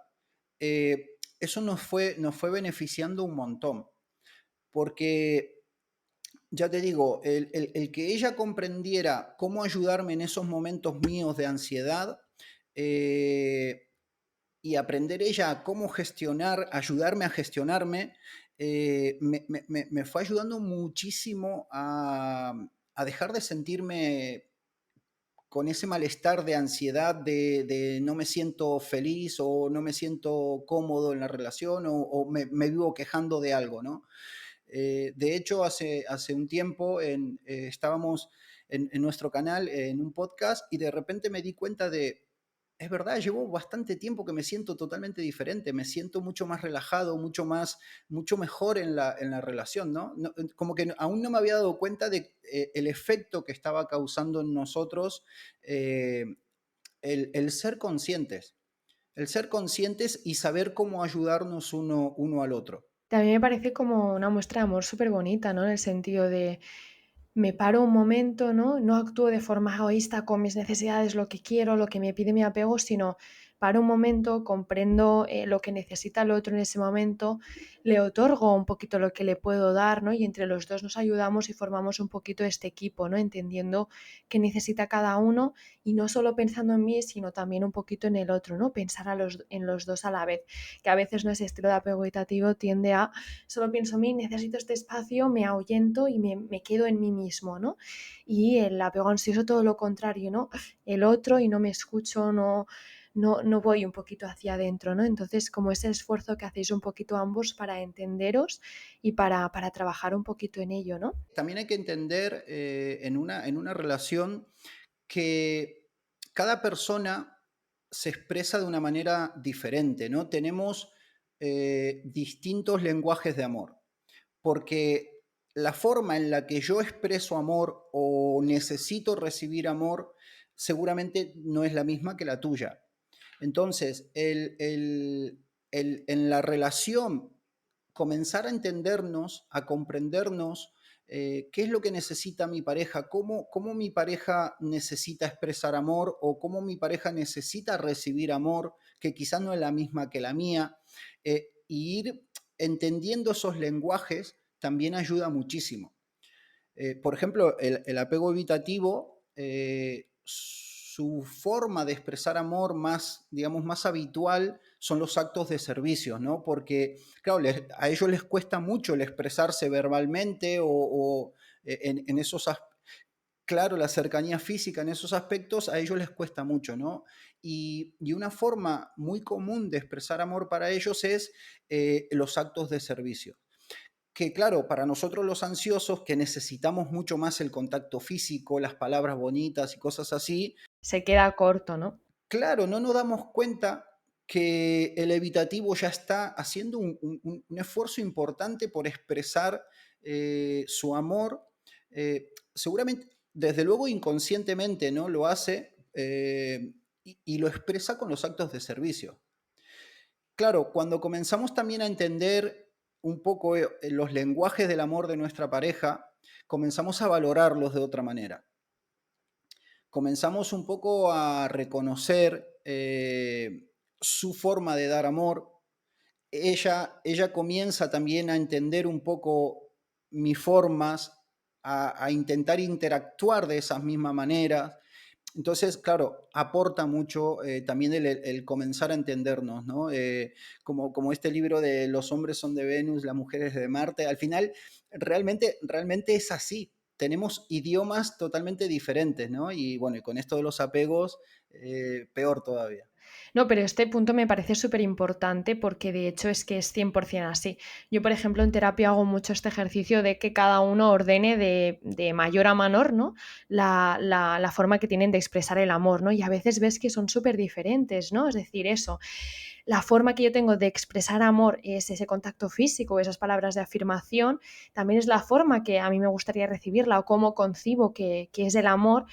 Eso nos fue beneficiando un montón, porque ya te digo, el que ella comprendiera cómo ayudarme en esos momentos míos de ansiedad, eh, y aprender ella a cómo gestionar, ayudarme a gestionarme, me fue ayudando muchísimo a dejar de sentirme con ese malestar de ansiedad, de no me siento feliz o no me siento cómodo en la relación o me vivo quejando de algo, ¿no? De hecho, hace un tiempo estábamos en nuestro canal en un podcast y de repente me di cuenta de, es verdad, llevo bastante tiempo que me siento totalmente diferente, me siento mucho más relajado, mucho mejor en la relación, ¿no? Como que aún no me había dado cuenta de el efecto que estaba causando en nosotros eh, el ser conscientes, el ser conscientes y saber cómo ayudarnos uno al otro. También me parece como una muestra de amor súper bonita, ¿no? En el sentido de me paro un momento, ¿no? No actúo de forma egoísta con mis necesidades, lo que quiero, lo que me pide mi apego, sino paro un momento, comprendo lo que necesita el otro en ese momento, le otorgo un poquito lo que le puedo dar, ¿no? Y entre los dos nos ayudamos y formamos un poquito este equipo, ¿no? Entendiendo qué necesita cada uno y no solo pensando en mí, sino también un poquito en el otro, ¿no? Pensar en los dos a la vez, que a veces no ese estilo de apego evitativo tiende a solo pienso en mí, necesito este espacio, me ahuyento y me quedo en mí mismo, ¿no? Y el apego ansioso todo lo contrario, ¿no? El otro y no me escucho, no voy un poquito hacia adentro, ¿no? Entonces, como ese esfuerzo que hacéis un poquito ambos para entenderos y para trabajar un poquito en ello, ¿no? También hay que entender en una relación que cada persona se expresa de una manera diferente, ¿no? Tenemos distintos lenguajes de amor, porque la forma en la que yo expreso amor o necesito recibir amor seguramente no es la misma que la tuya. Entonces, en la relación, comenzar a entendernos, a comprendernos, qué es lo que necesita mi pareja, cómo mi pareja necesita expresar amor o cómo mi pareja necesita recibir amor, que quizás no es la misma que la mía, y ir entendiendo esos lenguajes también ayuda muchísimo. Por ejemplo, el apego evitativo, su forma de expresar amor más, digamos, más habitual son los actos de servicio, ¿no? Porque, claro, a ellos les cuesta mucho el expresarse verbalmente en esos aspectos. Claro, la cercanía física en esos aspectos a ellos les cuesta mucho, ¿no? Y una forma muy común de expresar amor para ellos es los actos de servicio. que claro, para nosotros los ansiosos, que necesitamos mucho más el contacto físico, las palabras bonitas y cosas así, Se queda corto, ¿no? claro, no nos damos cuenta que el evitativo ya está haciendo un esfuerzo importante por expresar su amor. Seguramente, desde luego inconscientemente, ¿no? Lo hace y lo expresa con los actos de servicio. Claro, cuando comenzamos también a entender un poco los lenguajes del amor de nuestra pareja, comenzamos a valorarlos de otra manera. Comenzamos un poco a reconocer su forma de dar amor. Ella comienza también a entender un poco mis formas, a intentar interactuar de esas mismas maneras. Entonces, claro, aporta mucho también el comenzar a entendernos, ¿no? Como este libro de Los hombres son de Venus, las mujeres de Marte. Al final, realmente es así. Tenemos idiomas totalmente diferentes, ¿no? Y bueno, y con esto de los apegos, peor todavía. No, pero este punto me parece súper importante porque de hecho es que es 100% así. Yo, por ejemplo, en terapia hago mucho este ejercicio de que cada uno ordene de mayor a menor, ¿no? La forma que tienen de expresar el amor, ¿no? Y a veces ves que son súper diferentes, ¿no? Es decir, eso, la forma que yo tengo de expresar amor es ese contacto físico, esas palabras de afirmación, también es la forma que a mí me gustaría recibirla o cómo concibo que es el amor.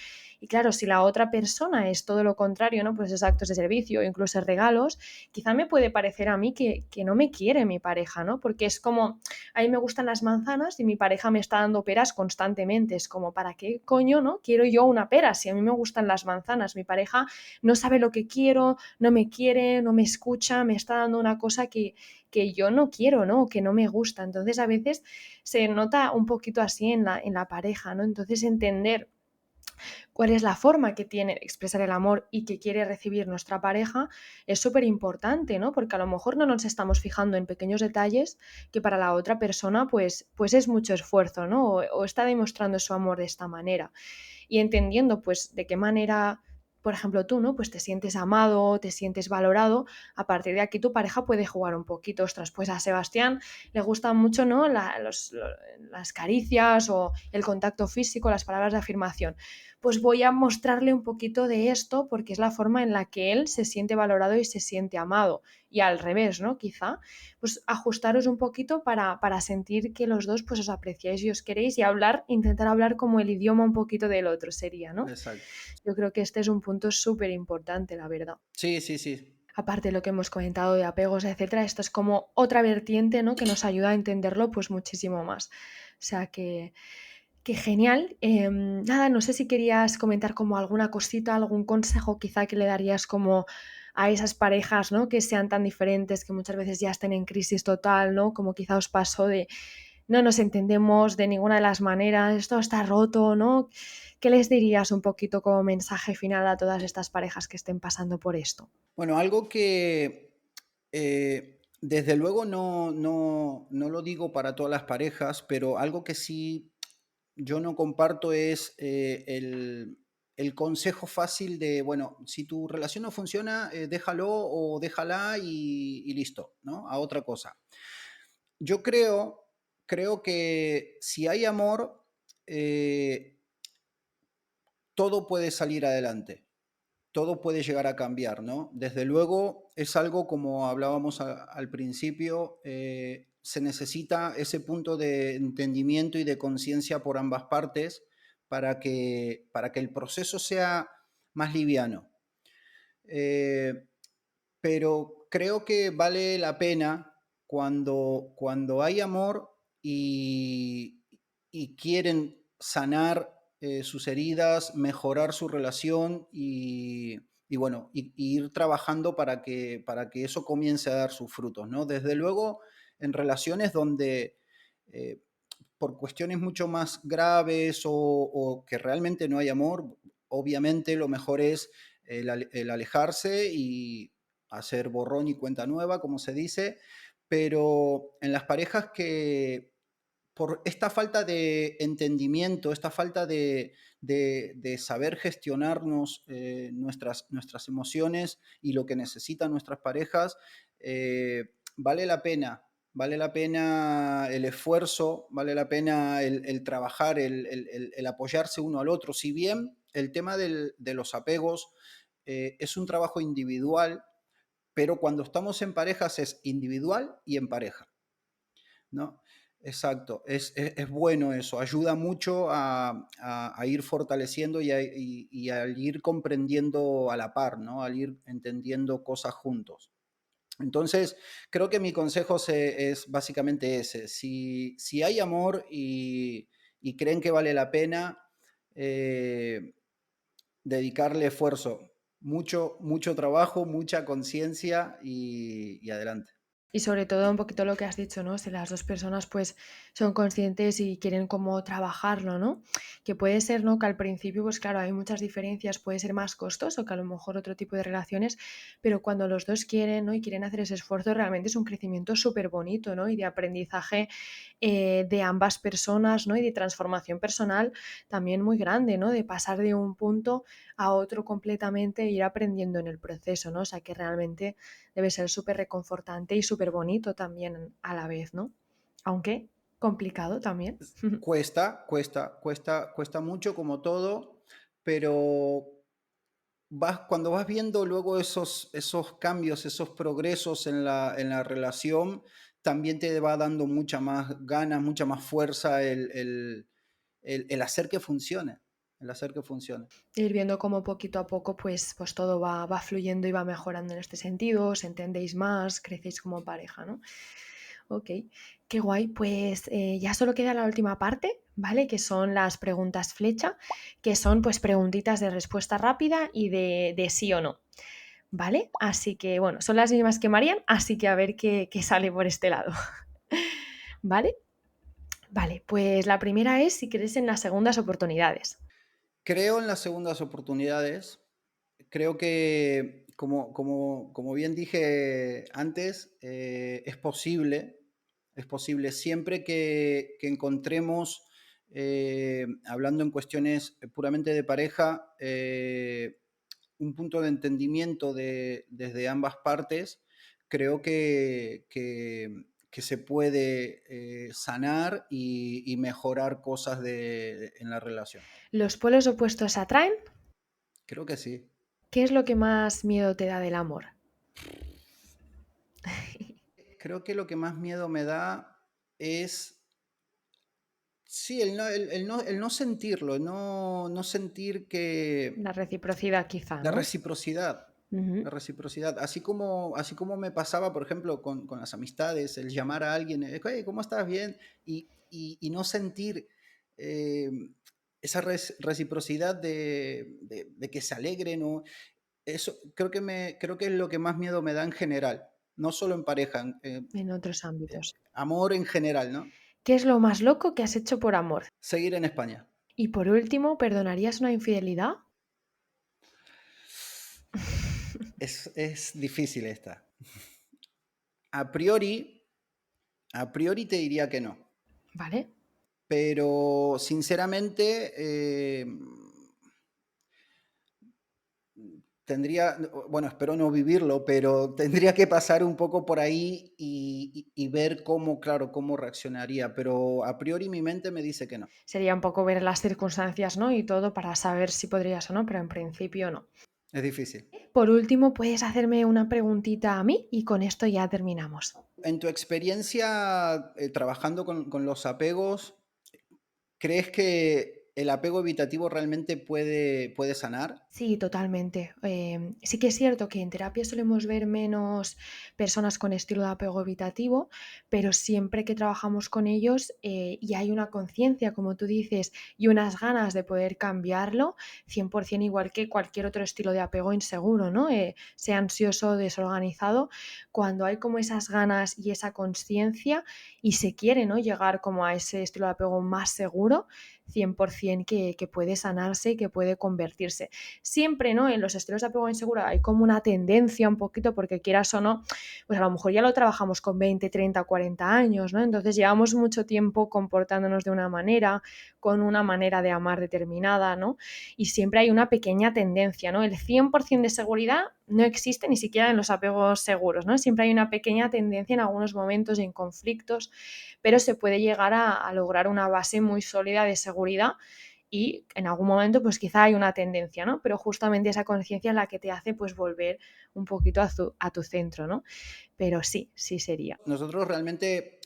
Y claro, si la otra persona es todo lo contrario, ¿no? Pues esos actos de servicio, incluso regalos, quizá me puede parecer a mí que no me quiere mi pareja, ¿no? Porque es como, a mí me gustan las manzanas y mi pareja me está dando peras constantemente. Es como, ¿para qué coño, no? Quiero yo una pera si a mí me gustan las manzanas. Mi pareja no sabe lo que quiero, no me quiere, no me escucha, me está dando una cosa que yo no quiero, ¿no? Que no me gusta. Entonces a veces se nota un poquito así en la pareja, ¿no? Entonces entender cuál es la forma que tiene de expresar el amor y que quiere recibir nuestra pareja es súper importante, ¿no? Porque a lo mejor no nos estamos fijando en pequeños detalles que para la otra persona pues es mucho esfuerzo, ¿no? O está demostrando su amor de esta manera y entendiendo pues de qué manera, por ejemplo, tú, ¿no? Pues te sientes amado, te sientes valorado, a partir de aquí tu pareja puede jugar un poquito. Ostras, pues a Sebastián le gustan mucho, ¿no? Las caricias o el contacto físico, las palabras de afirmación. Pues voy a mostrarle un poquito de esto porque es la forma en la que él se siente valorado y se siente amado. Y al revés, ¿no? Quizá, pues ajustaros un poquito para sentir que los dos pues os apreciáis y os queréis y hablar, intentar hablar como el idioma un poquito del otro sería, ¿no? Exacto. Yo creo que este es un punto súper importante, la verdad. Sí, sí, sí. Aparte de lo que hemos comentado de apegos, etcétera, esto es como otra vertiente, ¿no? Que nos ayuda a entenderlo pues muchísimo más. O sea que genial. Nada, no sé si querías comentar como alguna cosita, algún consejo quizá que le darías como a esas parejas, ¿no? Que sean tan diferentes, que muchas veces ya estén en crisis total, ¿no? Como quizá os pasó de no nos entendemos de ninguna de las maneras, esto está roto, ¿no? ¿Qué les dirías un poquito como mensaje final a todas estas parejas que estén pasando por esto? Bueno, algo que desde luego no lo digo para todas las parejas, pero algo que sí yo no comparto es el consejo fácil de, bueno, si tu relación no funciona, déjalo o déjala y listo, ¿no? A otra cosa. Yo creo que si hay amor, todo puede salir adelante, todo puede llegar a cambiar, ¿no? Desde luego es algo como hablábamos al principio, se necesita ese punto de entendimiento y de conciencia por ambas partes para que el proceso sea más liviano. Eh, pero creo que vale la pena cuando hay amor y quieren sanar sus heridas, mejorar su relación y bueno, y ir trabajando para que eso comience a dar sus frutos, ¿no? Desde luego, en relaciones donde eh, por cuestiones mucho más graves o que realmente no hay amor, obviamente lo mejor es el alejarse y hacer borrón y cuenta nueva, como se dice, pero en las parejas que por esta falta de entendimiento, esta falta de saber gestionarnos nuestras emociones y lo que necesitan nuestras parejas, vale la pena. vale la pena el esfuerzo, vale la pena el trabajar, el apoyarse uno al otro. Si bien el tema de los apegos es un trabajo individual, pero cuando estamos en parejas es individual y en pareja, ¿no? Exacto, es bueno eso, ayuda mucho a ir fortaleciendo y a ir comprendiendo a la par, ¿no? Al ir entendiendo cosas juntos. Entonces, creo que mi consejo es básicamente ese. Si hay amor y creen que vale la pena, eh, dedicarle esfuerzo, mucho trabajo, mucha conciencia y adelante. Y sobre todo un poquito lo que has dicho, ¿no? Si las dos personas pues son conscientes y quieren como trabajarlo, ¿no? Que puede ser, ¿no? Que al principio, pues claro, hay muchas diferencias, puede ser más costoso que a lo mejor otro tipo de relaciones, pero cuando los dos quieren, ¿no? Y quieren hacer ese esfuerzo, realmente es un crecimiento súper bonito, ¿no? Y de aprendizaje de ambas personas, ¿no? Y de transformación personal también muy grande, ¿no? De pasar de un punto a otro completamente e ir aprendiendo en el proceso, ¿no? O sea que realmente debe ser súper reconfortante y súper bonito también a la vez, ¿no? Aunque complicado también. Cuesta mucho como todo, pero cuando vas viendo luego esos cambios, esos progresos en la relación, también te va dando mucha más ganas, mucha más fuerza el hacer que funcione, el hacer que funcione. Ir viendo cómo poquito a poco pues todo va fluyendo y va mejorando en este sentido, os entendéis más, crecéis como pareja, ¿no? Ok, qué guay. Pues ya solo queda la última parte, ¿vale? Que son las preguntas flecha, que son pues preguntitas de respuesta rápida y de sí o no, ¿vale? Así que bueno, son las mismas que Marian, así que a ver qué sale por este lado, ¿vale? Vale, pues la primera es si crees en las segundas oportunidades. Creo en las segundas oportunidades. Creo que, como bien dije antes, es posible siempre que encontremos, hablando en cuestiones puramente de pareja, un punto de entendimiento desde ambas partes, creo que se puede sanar y mejorar cosas en la relación. ¿Los polos opuestos se atraen? Creo que sí. ¿Qué es lo que más miedo te da del amor? Creo que lo que más miedo me da es, sí, el no sentirlo, no sentir La que reciprocidad quizá, la ¿no? reciprocidad, Ujú. la reciprocidad, así como me pasaba, por ejemplo, con las amistades, el llamar a alguien, "Hey, ¿cómo estás? Bien", y no sentir eh, esa reciprocidad de que se alegren, o eso creo que es lo que más miedo me da en general, no solo en pareja, En otros ámbitos. amor en general, ¿no? ¿Qué es lo más loco que has hecho por amor? Seguir en España. Y por último, ¿perdonarías una infidelidad? Es difícil esta. A priori, te diría que no. ¿Vale? Pero sinceramente, tendría, bueno, espero no vivirlo, pero tendría que pasar un poco por ahí y ver cómo, claro, cómo reaccionaría. Pero a priori mi mente me dice que no. Sería un poco ver las circunstancias, ¿no? Y todo para saber si podrías o no, pero en principio no. Es difícil. Por último, puedes hacerme una preguntita a mí y con esto ya terminamos. En tu experiencia trabajando con los apegos, ¿crees que el apego evitativo realmente puede sanar? Sí, totalmente. Sí que es cierto que en terapia solemos ver menos personas con estilo de apego evitativo, pero siempre que trabajamos con ellos y hay una conciencia, como tú dices, y unas ganas de poder cambiarlo, 100% igual que cualquier otro estilo de apego inseguro, ¿no? Sea ansioso, desorganizado, cuando hay como esas ganas y esa conciencia y se quiere, ¿no? Llegar como a ese estilo de apego más seguro, 100% que puede sanarse y que puede convertirse. siempre, ¿no? En los estilos de apego inseguro hay como una tendencia un poquito, porque quieras o no, pues a lo mejor ya lo trabajamos con 20, 30, 40 años, ¿no? Entonces llevamos mucho tiempo comportándonos de una manera, con una manera de amar determinada, ¿no? Y siempre hay una pequeña tendencia, ¿no? El 100% de seguridad no existe ni siquiera en los apegos seguros, ¿no? Siempre hay una pequeña tendencia en algunos momentos y en conflictos, pero se puede llegar a lograr una base muy sólida de seguridad y en algún momento pues quizá hay una tendencia, ¿no? Pero justamente esa conciencia es la que te hace pues volver un poquito a tu centro, ¿no? Pero sí, sí sería. Nosotros realmente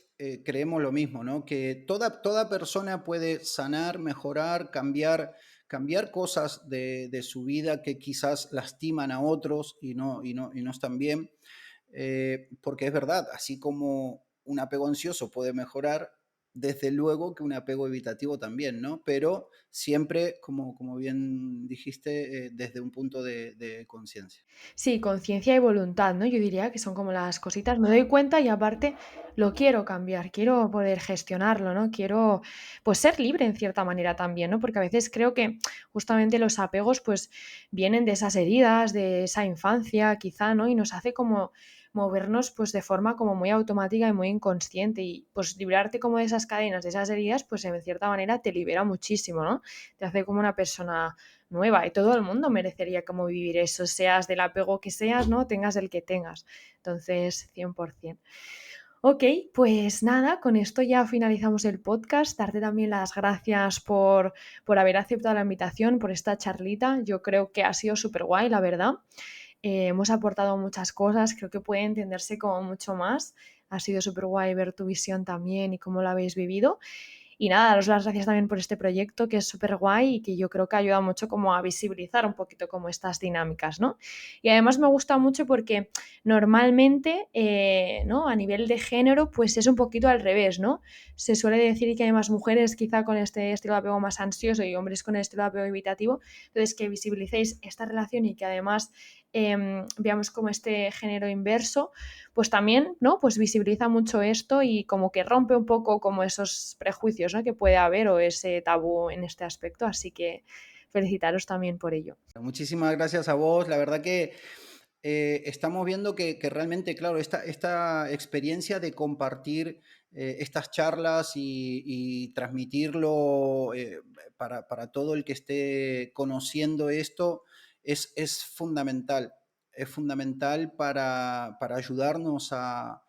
creemos lo mismo, ¿no? Que toda persona puede sanar, mejorar, cambiar cosas de su vida que quizás lastiman a otros y no están bien. Porque es verdad, así como un apego ansioso puede mejorar, desde luego que un apego evitativo también, ¿no? Pero siempre, como bien dijiste, desde un punto de conciencia. Sí, conciencia y voluntad, ¿no? Yo diría que son como las cositas, me doy cuenta y aparte lo quiero cambiar, quiero poder gestionarlo, ¿no? Quiero, pues, ser libre en cierta manera también, ¿no? Porque a veces creo que justamente los apegos, pues, vienen de esas heridas, de esa infancia, quizá, ¿no? Y nos hace como movernos, pues, de forma como muy automática y muy inconsciente y, pues, librarte como de esas cadenas, de esas heridas, pues, en cierta manera te libera muchísimo, ¿no? Te hace como una persona nueva y todo el mundo merecería como vivir eso, seas del apego que seas, ¿no? Tengas el que tengas. Entonces, 100%. Ok, pues nada, con esto ya finalizamos el podcast. Darte también las gracias por haber aceptado la invitación, por esta charlita. Yo creo que ha sido súper guay, la verdad. Hemos aportado muchas cosas, creo que puede entenderse como mucho más. Ha sido súper guay ver tu visión también y cómo la habéis vivido. Y nada, daros las gracias también por este proyecto que es súper guay y que yo creo que ayuda mucho como a visibilizar un poquito como estas dinámicas, ¿no? Y además me gusta mucho porque normalmente, ¿no? A nivel de género, pues es un poquito al revés, ¿no? Se suele decir que hay más mujeres quizá con este estilo de apego más ansioso y hombres con el estilo de apego evitativo. Entonces, que visibilicéis esta relación y que además veamos como este género inverso, pues también, ¿no? Pues visibiliza mucho esto y como que rompe un poco como esos prejuicios, ¿no? Que puede haber o ese tabú en este aspecto, así que felicitaros también por ello. Muchísimas gracias a vos. La verdad que estamos viendo que realmente, claro, esta experiencia de compartir estas charlas y transmitirlo para todo el que esté conociendo esto es fundamental. Es fundamental para ayudarnos a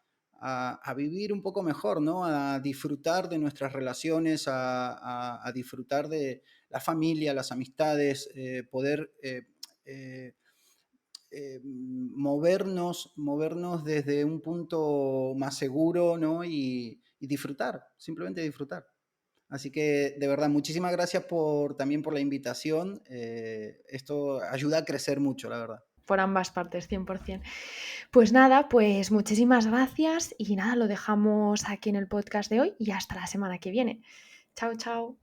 vivir un poco mejor, ¿no? A disfrutar de nuestras relaciones, a disfrutar de la familia, las amistades, poder eh, movernos desde un punto más seguro, ¿no? Y disfrutar, simplemente disfrutar. Así que de verdad, muchísimas gracias también por la invitación. Esto ayuda a crecer mucho, la verdad. Por ambas partes, 100%. Pues nada, pues muchísimas gracias y nada, lo dejamos aquí en el podcast de hoy y hasta la semana que viene. Chao, chao.